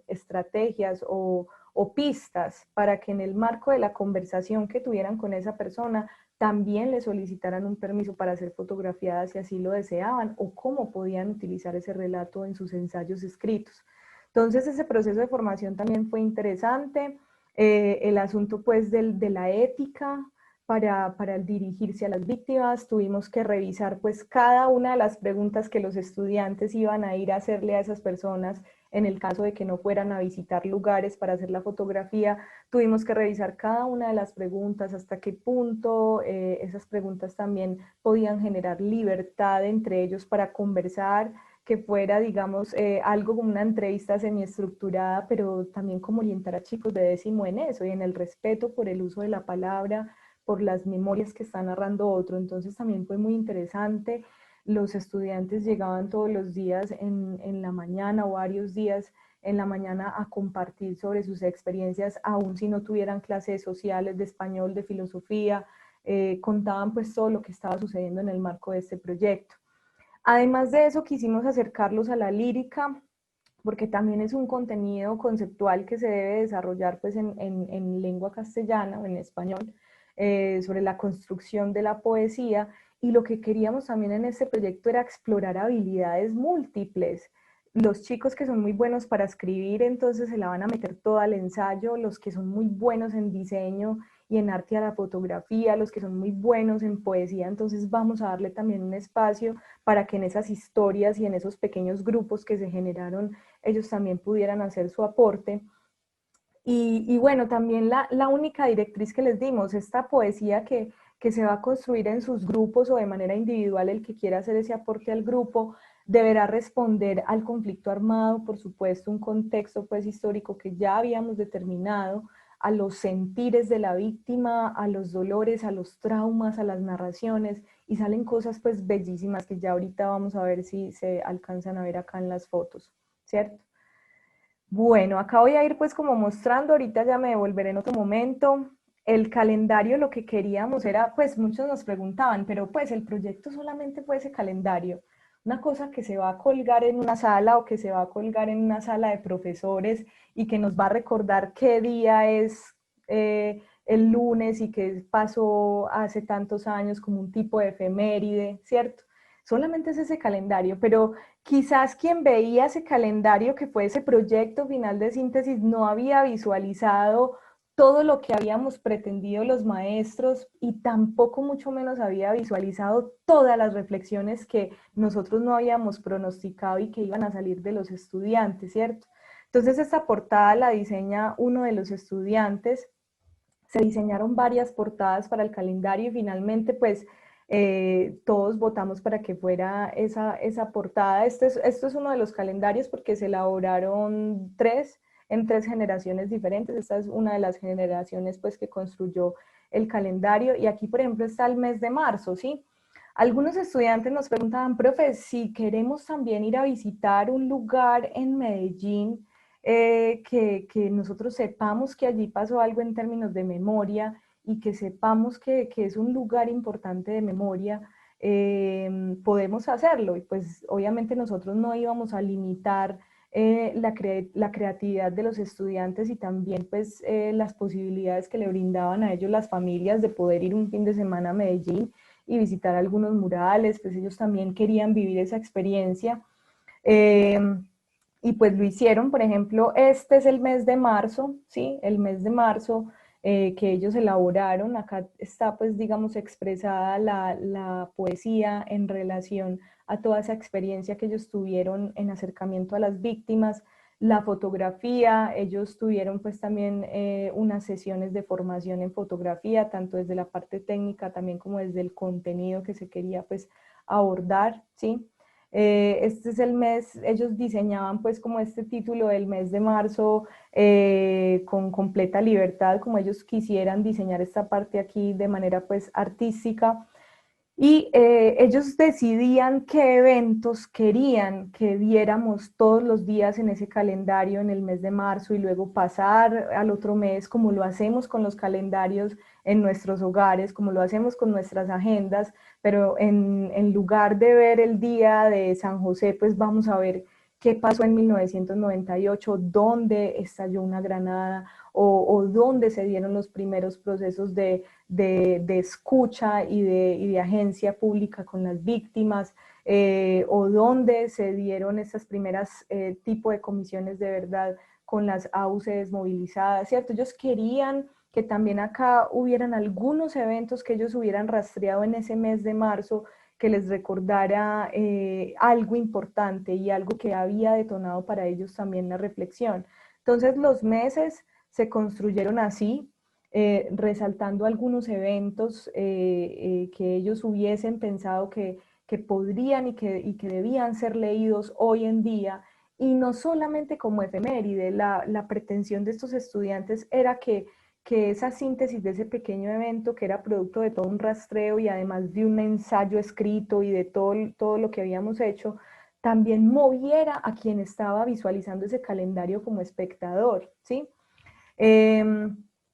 B: estrategias o pistas para que en el marco de la conversación que tuvieran con esa persona también le solicitaran un permiso para ser fotografiadas si así lo deseaban o cómo podían utilizar ese relato en sus ensayos escritos. Entonces ese proceso de formación también fue interesante. El asunto pues de la ética para el dirigirse a las víctimas, tuvimos que revisar pues cada una de las preguntas que los estudiantes iban a ir a hacerle a esas personas en el caso de que no fueran a visitar lugares para hacer la fotografía, tuvimos que revisar cada una de las preguntas, hasta qué punto esas preguntas también podían generar libertad entre ellos para conversar, que fuera, digamos, algo como una entrevista semiestructurada, pero también como orientar a chicos de décimo en eso y en el respeto por el uso de la palabra, por las memorias que está narrando otro. Entonces también fue muy interesante. Los estudiantes llegaban todos los días en la mañana o varios días en la mañana a compartir sobre sus experiencias, aun si no tuvieran clases sociales de español, de filosofía, contaban pues todo lo que estaba sucediendo en el marco de este proyecto. Además de eso, quisimos acercarlos a la lírica, porque también es un contenido conceptual que se debe desarrollar pues, en lengua castellana o en español, sobre la construcción de la poesía. Y lo que queríamos también en este proyecto era explorar habilidades múltiples. Los chicos que son muy buenos para escribir, entonces se la van a meter toda al ensayo, los que son muy buenos en diseño y en arte a la fotografía, los que son muy buenos en poesía, entonces vamos a darle también un espacio para que en esas historias y en esos pequeños grupos que se generaron, ellos también pudieran hacer su aporte. Y bueno, también la única directriz que les dimos, esta poesía que se va a construir en sus grupos o de manera individual, el que quiera hacer ese aporte al grupo, deberá responder al conflicto armado, por supuesto, un contexto pues histórico que ya habíamos determinado, a los sentires de la víctima, a los dolores, a los traumas, a las narraciones, y salen cosas pues bellísimas que ya ahorita vamos a ver si se alcanzan a ver acá en las fotos, ¿cierto? Bueno, acá voy a ir pues como mostrando, ahorita ya me devolveré en otro momento. El calendario, lo que queríamos era, pues muchos nos preguntaban, pero pues el proyecto solamente fue ese calendario, una cosa que se va a colgar en una sala o que se va a colgar en una sala de profesores y que nos va a recordar qué día es el lunes y qué pasó hace tantos años como un tipo de efeméride, ¿cierto? Solamente es ese calendario, pero quizás quien veía ese calendario, que fue ese proyecto final de síntesis, no había visualizado todo lo que habíamos pretendido los maestros y tampoco mucho menos había visualizado todas las reflexiones que nosotros no habíamos pronosticado y que iban a salir de los estudiantes, ¿cierto? Entonces esta portada la diseña uno de los estudiantes, se diseñaron varias portadas para el calendario y finalmente pues todos votamos para que fuera esa portada. Esto es uno de los calendarios porque se elaboraron en tres generaciones diferentes. Esta es una de las generaciones pues que construyó el calendario y aquí por ejemplo está el mes de marzo, ¿sí? Algunos estudiantes nos preguntaban, profe, si queremos también ir a visitar un lugar en Medellín, que nosotros sepamos que allí pasó algo en términos de memoria y que sepamos que es un lugar importante de memoria, podemos hacerlo. Y pues obviamente nosotros no íbamos a limitar la creatividad de los estudiantes y también pues las posibilidades que le brindaban a ellos las familias de poder ir un fin de semana a Medellín y visitar algunos murales, pues ellos también querían vivir esa experiencia. Eh, y pues lo hicieron, por ejemplo, este es el mes de marzo, ¿sí? El mes de marzo que ellos elaboraron, acá está pues digamos expresada la poesía en relación a toda esa experiencia que ellos tuvieron en acercamiento a las víctimas, la fotografía, ellos tuvieron pues también unas sesiones de formación en fotografía, tanto desde la parte técnica también como desde el contenido que se quería pues abordar, ¿sí? Este es el mes, ellos diseñaban pues como este título del mes de marzo con completa libertad, como ellos quisieran diseñar esta parte aquí de manera pues artística. Y ellos decidían qué eventos querían que viéramos todos los días en ese calendario en el mes de marzo y luego pasar al otro mes, como lo hacemos con los calendarios en nuestros hogares, como lo hacemos con nuestras agendas, pero en lugar de ver el día de San José, pues vamos a ver qué pasó en 1998, dónde estalló una granada o dónde se dieron los primeros procesos de escucha y de agencia pública con las víctimas, o dónde se dieron esas primeras tipo de comisiones de verdad con las AUCs movilizadas, ¿cierto? Ellos querían que también acá hubieran algunos eventos que ellos hubieran rastreado en ese mes de marzo que les recordara algo importante y algo que había detonado para ellos también la reflexión. Entonces los meses se construyeron así, resaltando algunos eventos que ellos hubiesen pensado que podrían y que debían ser leídos hoy en día, y no solamente como efeméride. La pretensión de estos estudiantes era que esa síntesis de ese pequeño evento, que era producto de todo un rastreo y además de un ensayo escrito y de todo lo que habíamos hecho, también moviera a quien estaba visualizando ese calendario como espectador, ¿sí?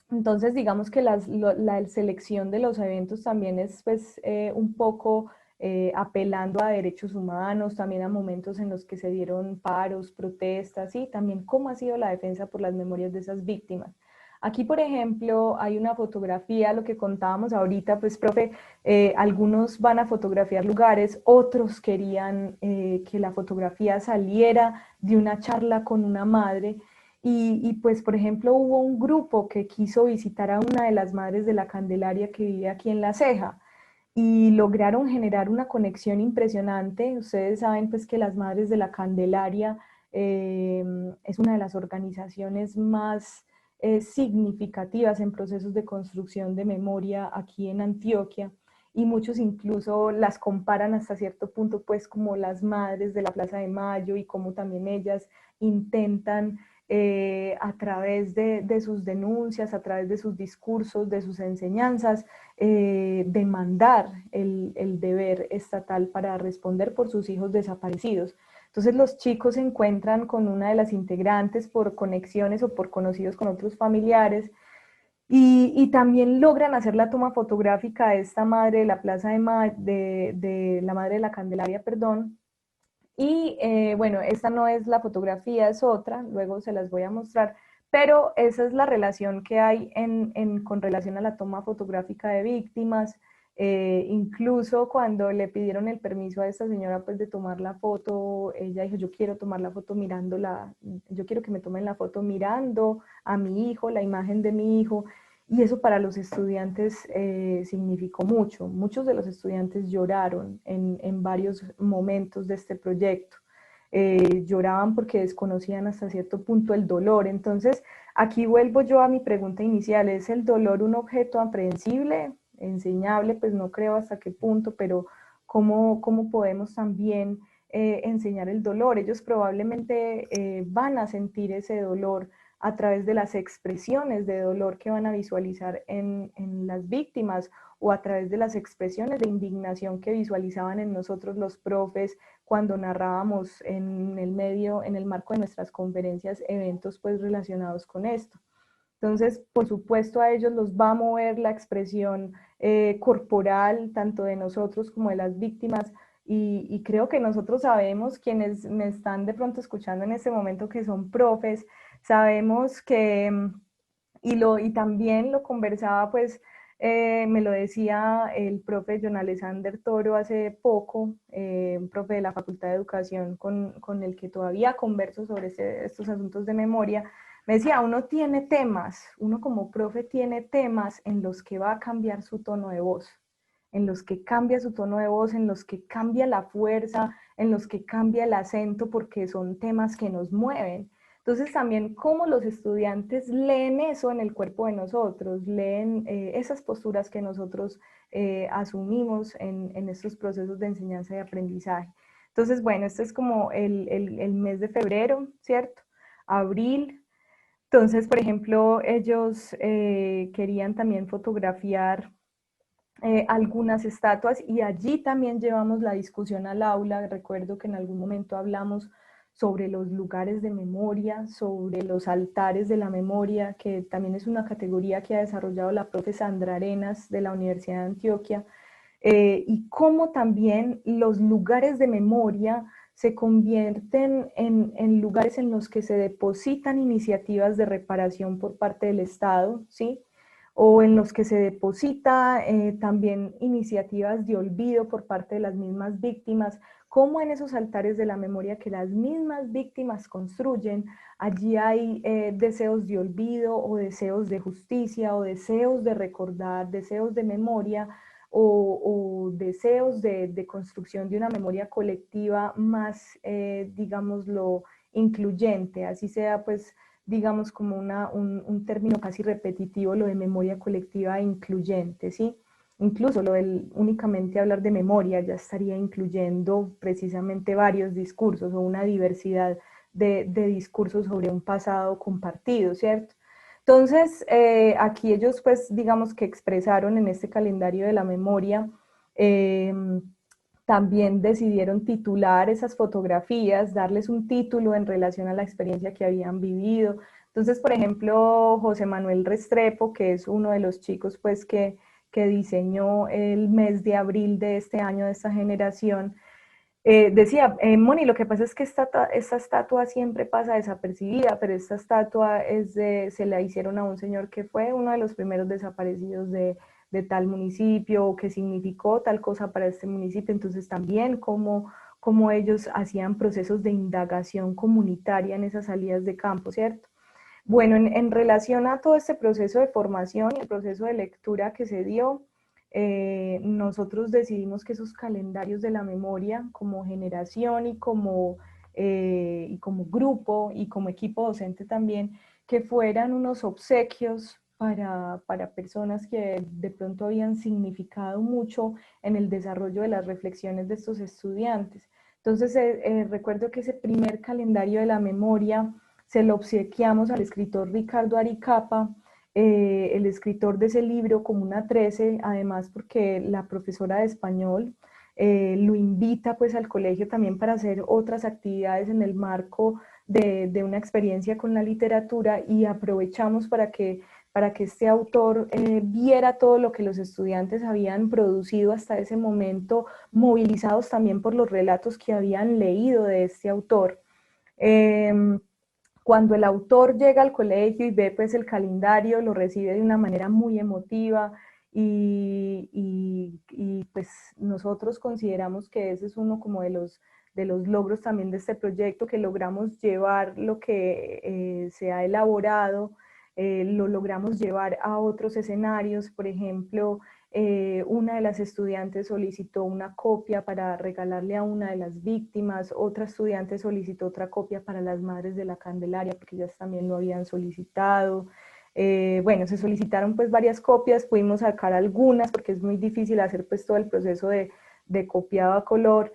B: Entonces, digamos que la selección de los eventos también es pues, un poco apelando a derechos humanos, también a momentos en los que se dieron paros, protestas y también cómo ha sido la defensa por las memorias de esas víctimas. Aquí, por ejemplo, hay una fotografía, lo que contábamos ahorita, pues, profe, algunos van a fotografiar lugares, otros querían que la fotografía saliera de una charla con una madre. Pues, por ejemplo, hubo un grupo que quiso visitar a una de las madres de la Candelaria que vive aquí en La Ceja y lograron generar una conexión impresionante. Ustedes saben pues que las Madres de la Candelaria es una de las organizaciones más significativas en procesos de construcción de memoria aquí en Antioquia. y muchos incluso las comparan hasta cierto punto pues como las madres de la Plaza de Mayo y como también ellas intentan a través de sus denuncias, a través de sus discursos, de sus enseñanzas, demandar el deber estatal para responder por sus hijos desaparecidos. Entonces los chicos se encuentran con una de las integrantes por conexiones o por conocidos con otros familiares y también logran hacer la toma fotográfica de esta madre de la Plaza de la Madre de la Candelaria, perdón. Y bueno, esta no es la fotografía, es otra, luego se las voy a mostrar, pero esa es la relación que hay con relación a la toma fotográfica de víctimas. Incluso cuando le pidieron el permiso a esta señora pues de tomar la foto, ella dijo, yo quiero tomar la foto mirándola, yo quiero que me tomen la foto mirando a mi hijo, la imagen de mi hijo, y eso para los estudiantes significó mucho. Muchos de los estudiantes lloraron en varios momentos de este proyecto. Lloraban porque desconocían hasta cierto punto el dolor. Entonces, aquí vuelvo yo a mi pregunta inicial. ¿Es el dolor un objeto aprehensible, enseñable? Pues no creo hasta qué punto, pero ¿cómo podemos también enseñar el dolor? Ellos probablemente van a sentir ese dolor a través de las expresiones de dolor que van a visualizar en las víctimas o a través de las expresiones de indignación que visualizaban en nosotros los profes cuando narrábamos en el medio, en el marco de nuestras conferencias, eventos pues relacionados con esto. Entonces, por supuesto, a ellos los va a mover la expresión corporal, tanto de nosotros como de las víctimas, y creo que nosotros sabemos, quienes me están de pronto escuchando en este momento, que son profes, sabemos que, y también lo conversaba, pues, me lo decía el profe John Alexander Toro hace poco, un profe de la Facultad de Educación con el que todavía converso sobre estos asuntos de memoria. Me decía, uno tiene temas, uno como profe tiene temas en los que va a cambiar su tono de voz, en los que cambia su tono de voz, en los que cambia la fuerza, en los que cambia el acento, porque son temas que nos mueven. Entonces también cómo los estudiantes leen eso en el cuerpo de nosotros, leen esas posturas que nosotros asumimos en estos procesos de enseñanza y aprendizaje. Entonces, bueno, este es como el mes de febrero, ¿cierto? Abril. Entonces, por ejemplo, ellos querían también fotografiar algunas estatuas y allí también llevamos la discusión al aula. Recuerdo que en algún momento hablamos sobre los lugares de memoria, sobre los altares de la memoria, que también es una categoría que ha desarrollado la profe Sandra Arenas de la Universidad de Antioquia, y cómo también los lugares de memoria se convierten en lugares en los que se depositan iniciativas de reparación por parte del Estado, ¿sí? O en los que se deposita también iniciativas de olvido por parte de las mismas víctimas, como en esos altares de la memoria que las mismas víctimas construyen, allí hay deseos de olvido o deseos de justicia o deseos de recordar, deseos de memoria o deseos de construcción de una memoria colectiva más, digámoslo, incluyente, así sea pues digamos, como un término casi repetitivo, lo de memoria colectiva e incluyente, ¿sí? Incluso lo del únicamente hablar de memoria ya estaría incluyendo precisamente varios discursos o una diversidad de discursos sobre un pasado compartido, ¿cierto? Entonces, aquí ellos, pues, digamos que expresaron en este calendario de la memoria, eh, también decidieron titular esas fotografías, darles un título en relación a la experiencia que habían vivido. Entonces, por ejemplo, José Manuel Restrepo, que es uno de los chicos pues, que diseñó el mes de abril de este año, de esta generación, decía, Moni, lo que pasa es que esta estatua siempre pasa desapercibida, pero esta estatua se la hicieron a un señor que fue uno de los primeros desaparecidos de tal municipio, o que significó tal cosa para este municipio. Entonces también como ellos hacían procesos de indagación comunitaria en esas salidas de campo, ¿cierto? Bueno, en relación a todo este proceso de formación y el proceso de lectura que se dio, nosotros decidimos que esos calendarios de la memoria como generación y como grupo y como equipo docente también, que fueran unos obsequios para personas que de pronto habían significado mucho en el desarrollo de las reflexiones de estos estudiantes. Entonces recuerdo que ese primer calendario de la memoria se lo obsequiamos al escritor Ricardo Aricapa, el escritor de ese libro Comuna 13, además porque la profesora de español lo invita pues al colegio también para hacer otras actividades en el marco de una experiencia con la literatura, y aprovechamos para que este autor viera todo lo que los estudiantes habían producido hasta ese momento, movilizados también por los relatos que habían leído de este autor. Cuando el autor llega al colegio y ve pues el calendario, lo recibe de una manera muy emotiva, y pues nosotros consideramos que ese es uno como de los logros también de este proyecto, que logramos llevar lo que se ha elaborado, lo logramos llevar a otros escenarios. Por ejemplo, una de las estudiantes solicitó una copia para regalarle a una de las víctimas, otra estudiante solicitó otra copia para las Madres de la Candelaria, porque ellas también lo habían solicitado. Bueno, se solicitaron pues varias copias, pudimos sacar algunas porque es muy difícil hacer pues todo el proceso de copiado a color.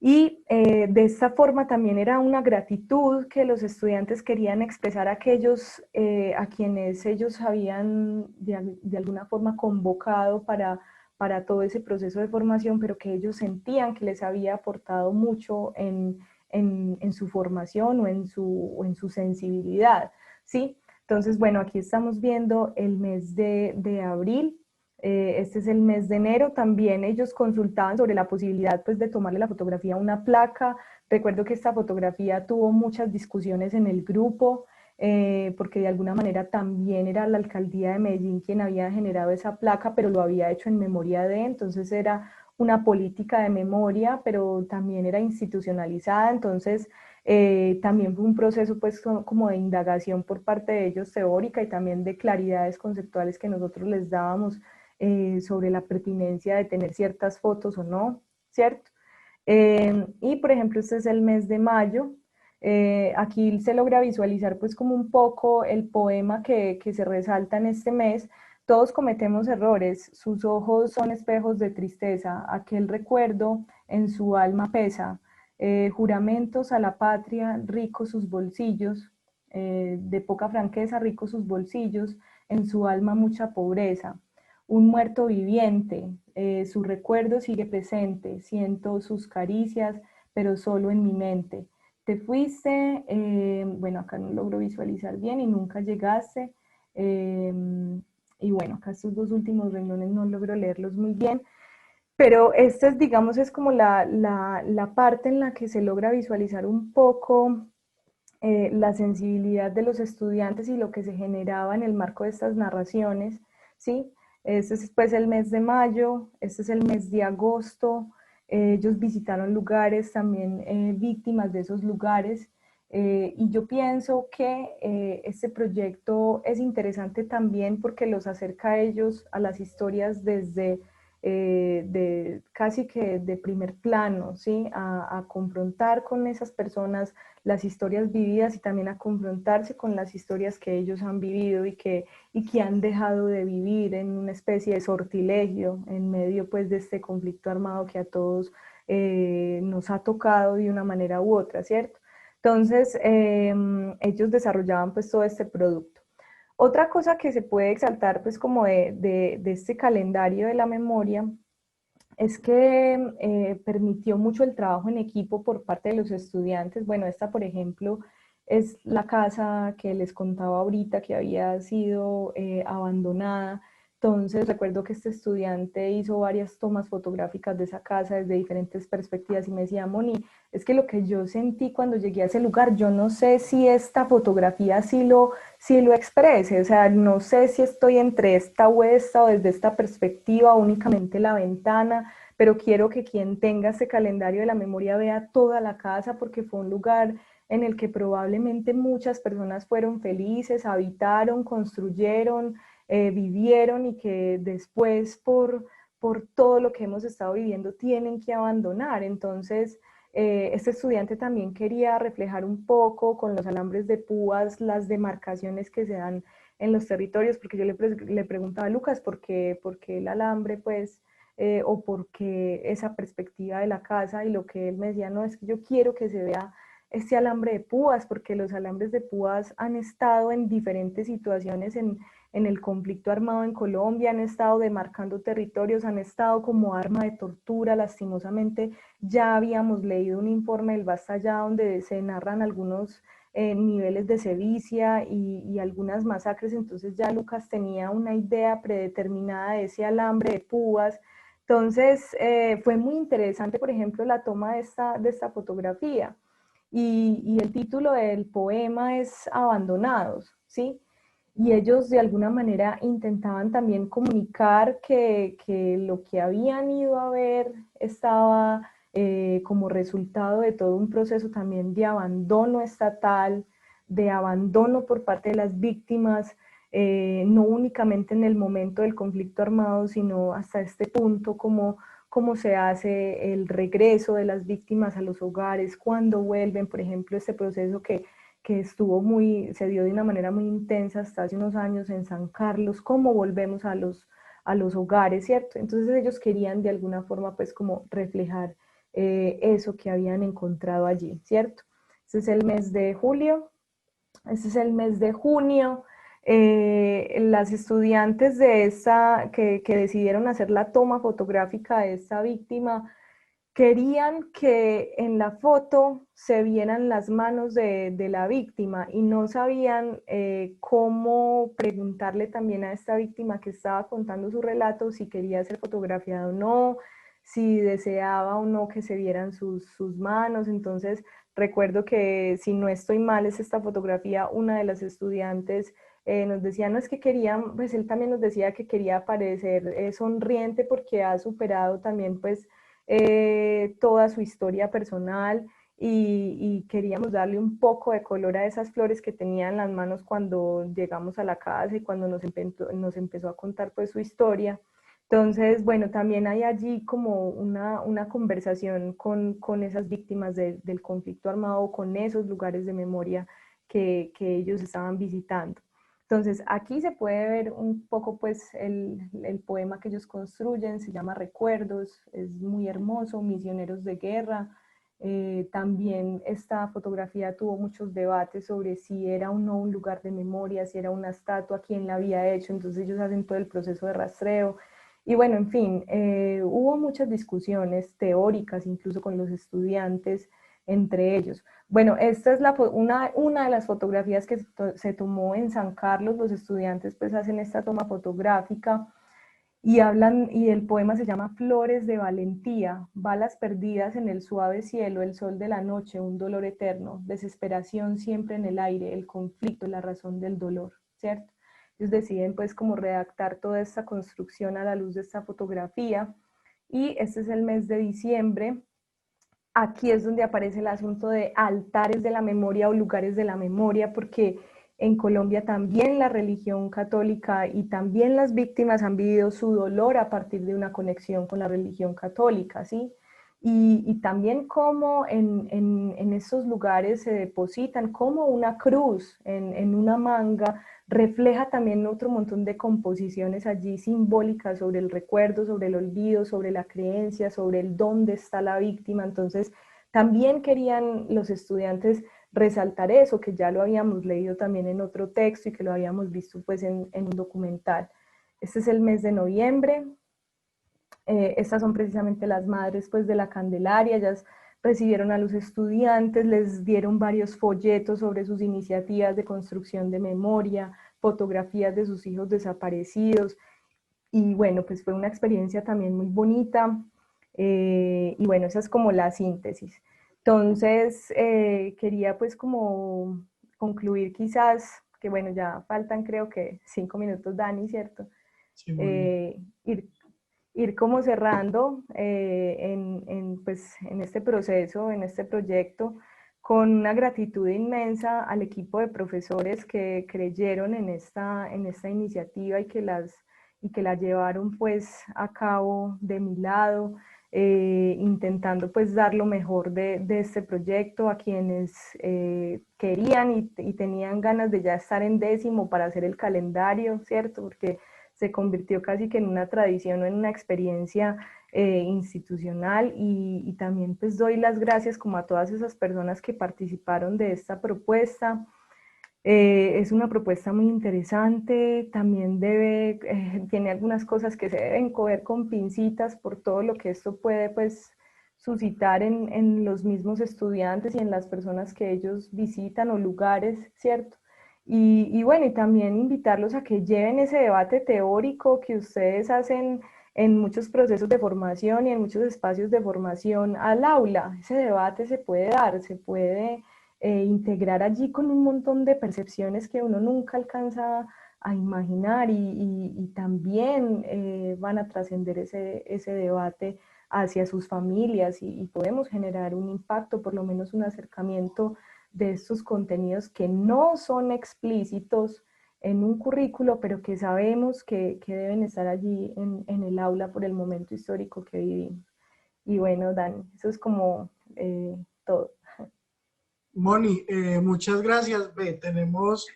B: Y de esta forma también era una gratitud que los estudiantes querían expresar a aquellos a quienes ellos habían de alguna forma convocado para todo ese proceso de formación, pero que ellos sentían que les había aportado mucho en su formación o en su sensibilidad, ¿sí? Entonces, bueno, aquí estamos viendo el mes de abril. Este es el mes de enero. También ellos consultaban sobre la posibilidad pues, de tomarle la fotografía a una placa. Recuerdo que esta fotografía tuvo muchas discusiones en el grupo, porque de alguna manera también era la alcaldía de Medellín quien había generado esa placa, pero lo había hecho en memoria de, entonces era una política de memoria, pero también era institucionalizada. Entonces también fue un proceso pues como de indagación por parte de ellos teórica, y también de claridades conceptuales que nosotros les dábamos sobre la pertinencia de tener ciertas fotos o no, ¿cierto? Y por ejemplo, este es el mes de mayo. Aquí se logra visualizar pues como un poco el poema que se resalta en este mes. Todos cometemos errores, sus ojos son espejos de tristeza, aquel recuerdo en su alma pesa, juramentos a la patria, ricos sus bolsillos, de poca franqueza, ricos sus bolsillos, en su alma mucha pobreza. Un muerto viviente, su recuerdo sigue presente, siento sus caricias, pero solo en mi mente. Te fuiste, bueno, acá no logro visualizar bien, y nunca llegaste. eh, y bueno, acá estos dos últimos renglones no logro leerlos muy bien, pero esta es, digamos, es como la parte en la que se logra visualizar un poco la sensibilidad de los estudiantes y lo que se generaba en el marco de estas narraciones, ¿sí? Este es pues el mes de mayo, este es el mes de agosto. Ellos visitaron lugares también, víctimas de esos lugares, y yo pienso que este proyecto es interesante también porque los acerca a ellos, a las historias desde casi que de primer plano, ¿sí? A confrontar con esas personas las historias vividas, y también a confrontarse con las historias que ellos han vivido y que han dejado de vivir en una especie de sortilegio en medio pues de este conflicto armado que a todos nos ha tocado de una manera u otra, ¿cierto? Entonces, ellos desarrollaban pues todo este producto. Otra cosa que se puede exaltar pues como de este calendario de la memoria es que permitió mucho el trabajo en equipo por parte de los estudiantes. Bueno, esta, por ejemplo, es la casa que les contaba ahorita que había sido abandonada. Entonces, recuerdo que este estudiante hizo varias tomas fotográficas de esa casa desde diferentes perspectivas y me decía, Moni, es que lo que yo sentí cuando llegué a ese lugar, yo no sé si esta fotografía sí lo exprese, o sea, no sé si estoy entre esta o esta o desde esta perspectiva, únicamente la ventana, pero quiero que quien tenga este calendario de la memoria vea toda la casa, porque fue un lugar en el que probablemente muchas personas fueron felices, habitaron, construyeron, vivieron, y que después por todo lo que hemos estado viviendo tienen que abandonar. Entonces, este estudiante también quería reflejar un poco con los alambres de púas las demarcaciones que se dan en los territorios, porque yo le preguntaba a Lucas por qué el alambre, pues, o por qué esa perspectiva de la casa, y lo que él me decía, no, es que yo quiero que se vea este alambre de púas, porque los alambres de púas han estado en diferentes situaciones en el conflicto armado en Colombia, han estado demarcando territorios, han estado como arma de tortura, lastimosamente. Ya habíamos leído un informe del Basta Ya donde se narran algunos niveles de sevicia y algunas masacres, entonces ya Lucas tenía una idea predeterminada de ese alambre de púas. Entonces fue muy interesante, por ejemplo, la toma de esta fotografía. Y el título del poema es Abandonados, ¿sí? Y ellos de alguna manera intentaban también comunicar que lo que habían ido a ver estaba como resultado de todo un proceso también de abandono estatal, de abandono por parte de las víctimas, no únicamente en el momento del conflicto armado, sino hasta este punto, como cómo se hace el regreso de las víctimas a los hogares, cuándo vuelven, por ejemplo, este proceso que se dio de una manera muy intensa hasta hace unos años en San Carlos, cómo volvemos a los hogares, ¿cierto? Entonces ellos querían de alguna forma pues como reflejar eso que habían encontrado allí, ¿cierto? Este es el mes de julio, este es el mes de junio. Las estudiantes que decidieron hacer la toma fotográfica de esta víctima querían que en la foto se vieran las manos de la víctima y no sabían cómo preguntarle también a esta víctima que estaba contando su relato si quería ser fotografiada o no, si deseaba o no que se vieran sus manos. Entonces recuerdo que, si no estoy mal, es esta fotografía, una de las estudiantes nos decía, no es que quería, pues él también nos decía que quería parecer sonriente porque ha superado también pues toda su historia personal y queríamos darle un poco de color a esas flores que tenía en las manos cuando llegamos a la casa y cuando nos empezó a contar pues su historia. Entonces, bueno, también hay allí como una conversación con esas víctimas del conflicto armado, con esos lugares de memoria que ellos estaban visitando. Entonces, aquí se puede ver un poco pues el poema que ellos construyen, se llama Recuerdos, es muy hermoso, Misioneros de Guerra. También esta fotografía tuvo muchos debates sobre si era o no un lugar de memoria, si era una estatua, quién la había hecho, entonces ellos hacen todo el proceso de rastreo. Y bueno, en fin, hubo muchas discusiones teóricas, incluso con los estudiantes, entre ellos. Bueno, esta es una de las fotografías que se tomó en San Carlos. Los estudiantes pues hacen esta toma fotográfica y hablan, y el poema se llama Flores de Valentía, balas perdidas en el suave cielo, el sol de la noche, un dolor eterno, desesperación siempre en el aire, el conflicto, la razón del dolor, ¿cierto? Ellos deciden pues como redactar toda esta construcción a la luz de esta fotografía, y este es el mes de diciembre. Aquí es donde aparece el asunto de altares de la memoria o lugares de la memoria, porque en Colombia también la religión católica y también las víctimas han vivido su dolor a partir de una conexión con la religión católica, ¿sí? Y también cómo en esos lugares se depositan, como una cruz en una manga, refleja también otro montón de composiciones allí simbólicas sobre el recuerdo, sobre el olvido, sobre la creencia, sobre el dónde está la víctima. Entonces, también querían los estudiantes resaltar eso, que ya lo habíamos leído también en otro texto y que lo habíamos visto pues en un documental. Este es el mes de noviembre. Estas son precisamente las madres pues de la Candelaria. Ellas recibieron a los estudiantes, les dieron varios folletos sobre sus iniciativas de construcción de memoria, fotografías de sus hijos desaparecidos, y bueno, pues fue una experiencia también muy bonita. Y bueno, esa es como la síntesis. Entonces, quería pues como concluir quizás, que bueno, ya faltan creo que 5 minutos, Dani, ¿cierto?
A: Sí, muy bien.
B: Eh, ir, ir como cerrando pues, en este proceso, en este proyecto, con una gratitud inmensa al equipo de profesores que creyeron en esta iniciativa y que la llevaron pues a cabo de mi lado. intentando pues dar lo mejor de este proyecto a quienes querían y tenían ganas de ya estar en décimo para hacer el calendario, ¿cierto? Porque se convirtió casi que en una tradición o en una experiencia institucional y también pues doy las gracias como a todas esas personas que participaron de esta propuesta. Es una propuesta muy interesante, también tiene algunas cosas que se deben coger con pincitas por todo lo que esto puede pues suscitar en los mismos estudiantes y en las personas que ellos visitan o lugares, ¿cierto? Y bueno, y también invitarlos a que lleven ese debate teórico que ustedes hacen en muchos procesos de formación y en muchos espacios de formación al aula. Ese debate se puede dar, se puede integrar allí con un montón de percepciones que uno nunca alcanza a imaginar y también van a trascender ese debate hacia sus familias y podemos generar un impacto, por lo menos un acercamiento de estos contenidos que no son explícitos en un currículo, pero que sabemos que deben estar allí en el aula por el momento histórico que vivimos. Y bueno, Dani, eso es como todo.
A: Moni, muchas gracias. Ve, tenemos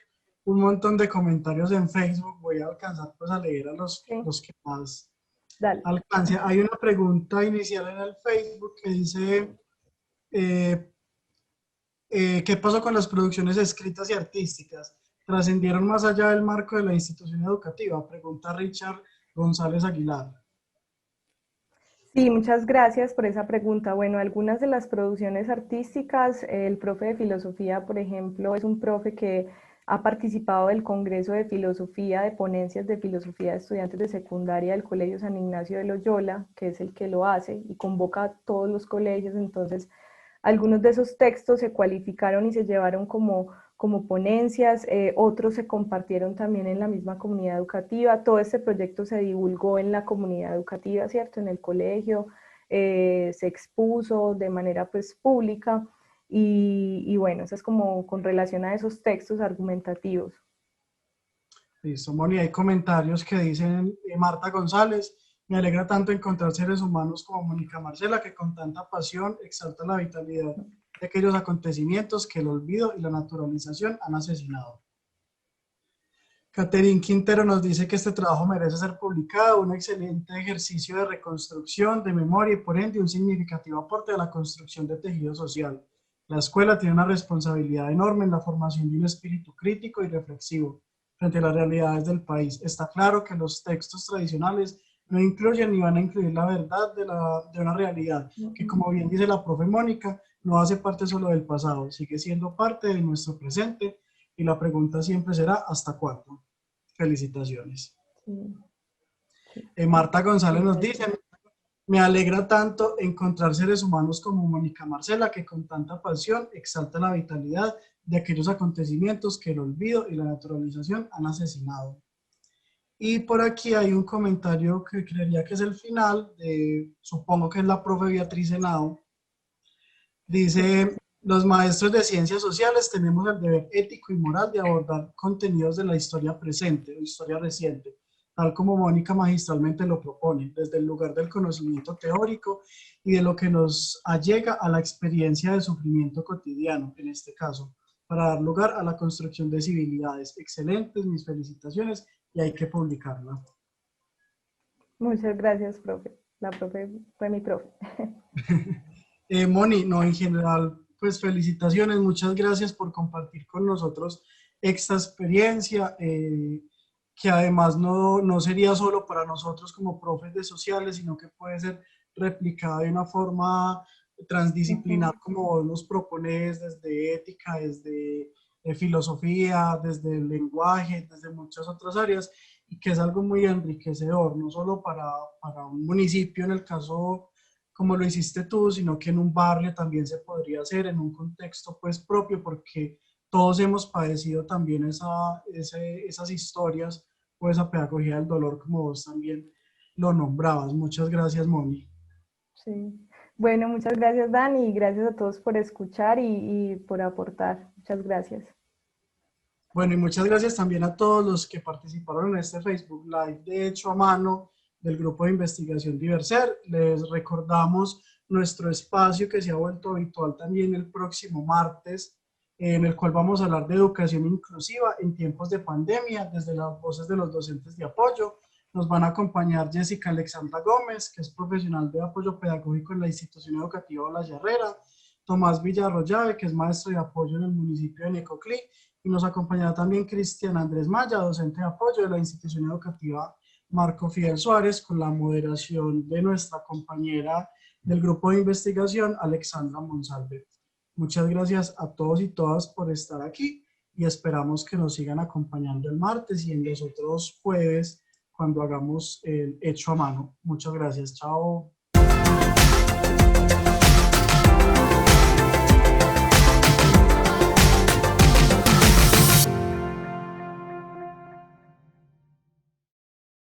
A: un montón de comentarios en Facebook. Voy a alcanzar pues a leer a
B: Sí,
A: los que más
B: dale.
A: alcance. Hay una pregunta inicial en el Facebook que dice, eh, ¿qué pasó con las producciones escritas y artísticas? ¿Trascendieron más allá del marco de la institución educativa? Pregunta Richard González Aguilar.
B: Sí, muchas gracias por esa pregunta. Bueno, algunas de las producciones artísticas, el profe de filosofía, por ejemplo, es un profe que ha participado del Congreso de Filosofía, de ponencias de filosofía de estudiantes de secundaria del Colegio San Ignacio de Loyola, que es el que lo hace y convoca a todos los colegios. Entonces, algunos de esos textos se cualificaron y se llevaron como ponencias, otros se compartieron también en la misma comunidad educativa. Todo este proyecto se divulgó en la comunidad educativa, ¿cierto? En el colegio, se expuso de manera pues pública y bueno, eso es como con relación a esos textos argumentativos.
A: Listo, Moni, hay comentarios que dicen Marta González, me alegra tanto encontrar seres humanos como Mónica Marcela que con tanta pasión exaltan la vitalidad de aquellos acontecimientos que el olvido y la naturalización han asesinado. Catherine Quintero nos dice que este trabajo merece ser publicado, un excelente ejercicio de reconstrucción, de memoria y por ende un significativo aporte a la construcción de tejido social. La escuela tiene una responsabilidad enorme en la formación de un espíritu crítico y reflexivo frente a las realidades del país. Está claro que los textos tradicionales no incluyen ni van a incluir la verdad de una realidad que, como bien dice la profe Mónica, no hace parte solo del pasado, sigue siendo parte de nuestro presente y la pregunta siempre será ¿hasta cuándo? Felicitaciones.
B: Sí, sí,
A: Marta González nos dice,
B: gracias.
A: me alegra tanto encontrar seres humanos como Mónica Marcela que con tanta pasión exaltan la vitalidad de aquellos acontecimientos que el olvido y la naturalización han asesinado. Y por aquí hay un comentario que creería que es el final, supongo que es la profe Beatriz Henao. Dice, los maestros de ciencias sociales tenemos el deber ético y moral de abordar contenidos de la historia presente o historia reciente, tal como Mónica magistralmente lo propone, desde el lugar del conocimiento teórico y de lo que nos allega a la experiencia de sufrimiento cotidiano, en este caso, para dar lugar a la construcción de civilidades. Excelentes, mis felicitaciones y hay que publicarla.
B: Muchas gracias, profe. La profe fue mi profe.
A: Moni, no, en general, pues felicitaciones, muchas gracias por compartir con nosotros esta experiencia, que además no sería solo para nosotros como profes de sociales, sino que puede ser replicada de una forma transdisciplinar como vos nos propones, desde ética, desde filosofía, desde el lenguaje, desde muchas otras áreas, y que es algo muy enriquecedor, no solo para un municipio en el caso como lo hiciste tú, sino que en un barrio también se podría hacer, en un contexto pues propio, porque todos hemos padecido también esas historias o esa pedagogía del dolor, como vos también lo nombrabas. Muchas gracias, Moni.
B: Sí. Bueno, muchas gracias, Dani, y gracias a todos por escuchar y por aportar. Muchas gracias.
A: Bueno, y muchas gracias también a todos los que participaron en este Facebook Live de Hecho a Mano del Grupo de Investigación Diverser. Les recordamos nuestro espacio que se ha vuelto habitual también el próximo martes, en el cual vamos a hablar de educación inclusiva en tiempos de pandemia, desde las voces de los docentes de apoyo. Nos van a acompañar Jessica Alexandra Gómez, que es profesional de apoyo pedagógico en la institución educativa La Herrera, Tomás Villarroyave, que es maestro de apoyo en el municipio de Necoclí, y nos acompañará también Cristian Andrés Maya, docente de apoyo de la institución educativa Marco Fidel Suárez, con la moderación de nuestra compañera del grupo de investigación, Alexandra Monsalve. Muchas gracias a todos y todas por estar aquí y esperamos que nos sigan acompañando el martes y en los otros jueves cuando hagamos el hecho a mano. Muchas gracias. Chao.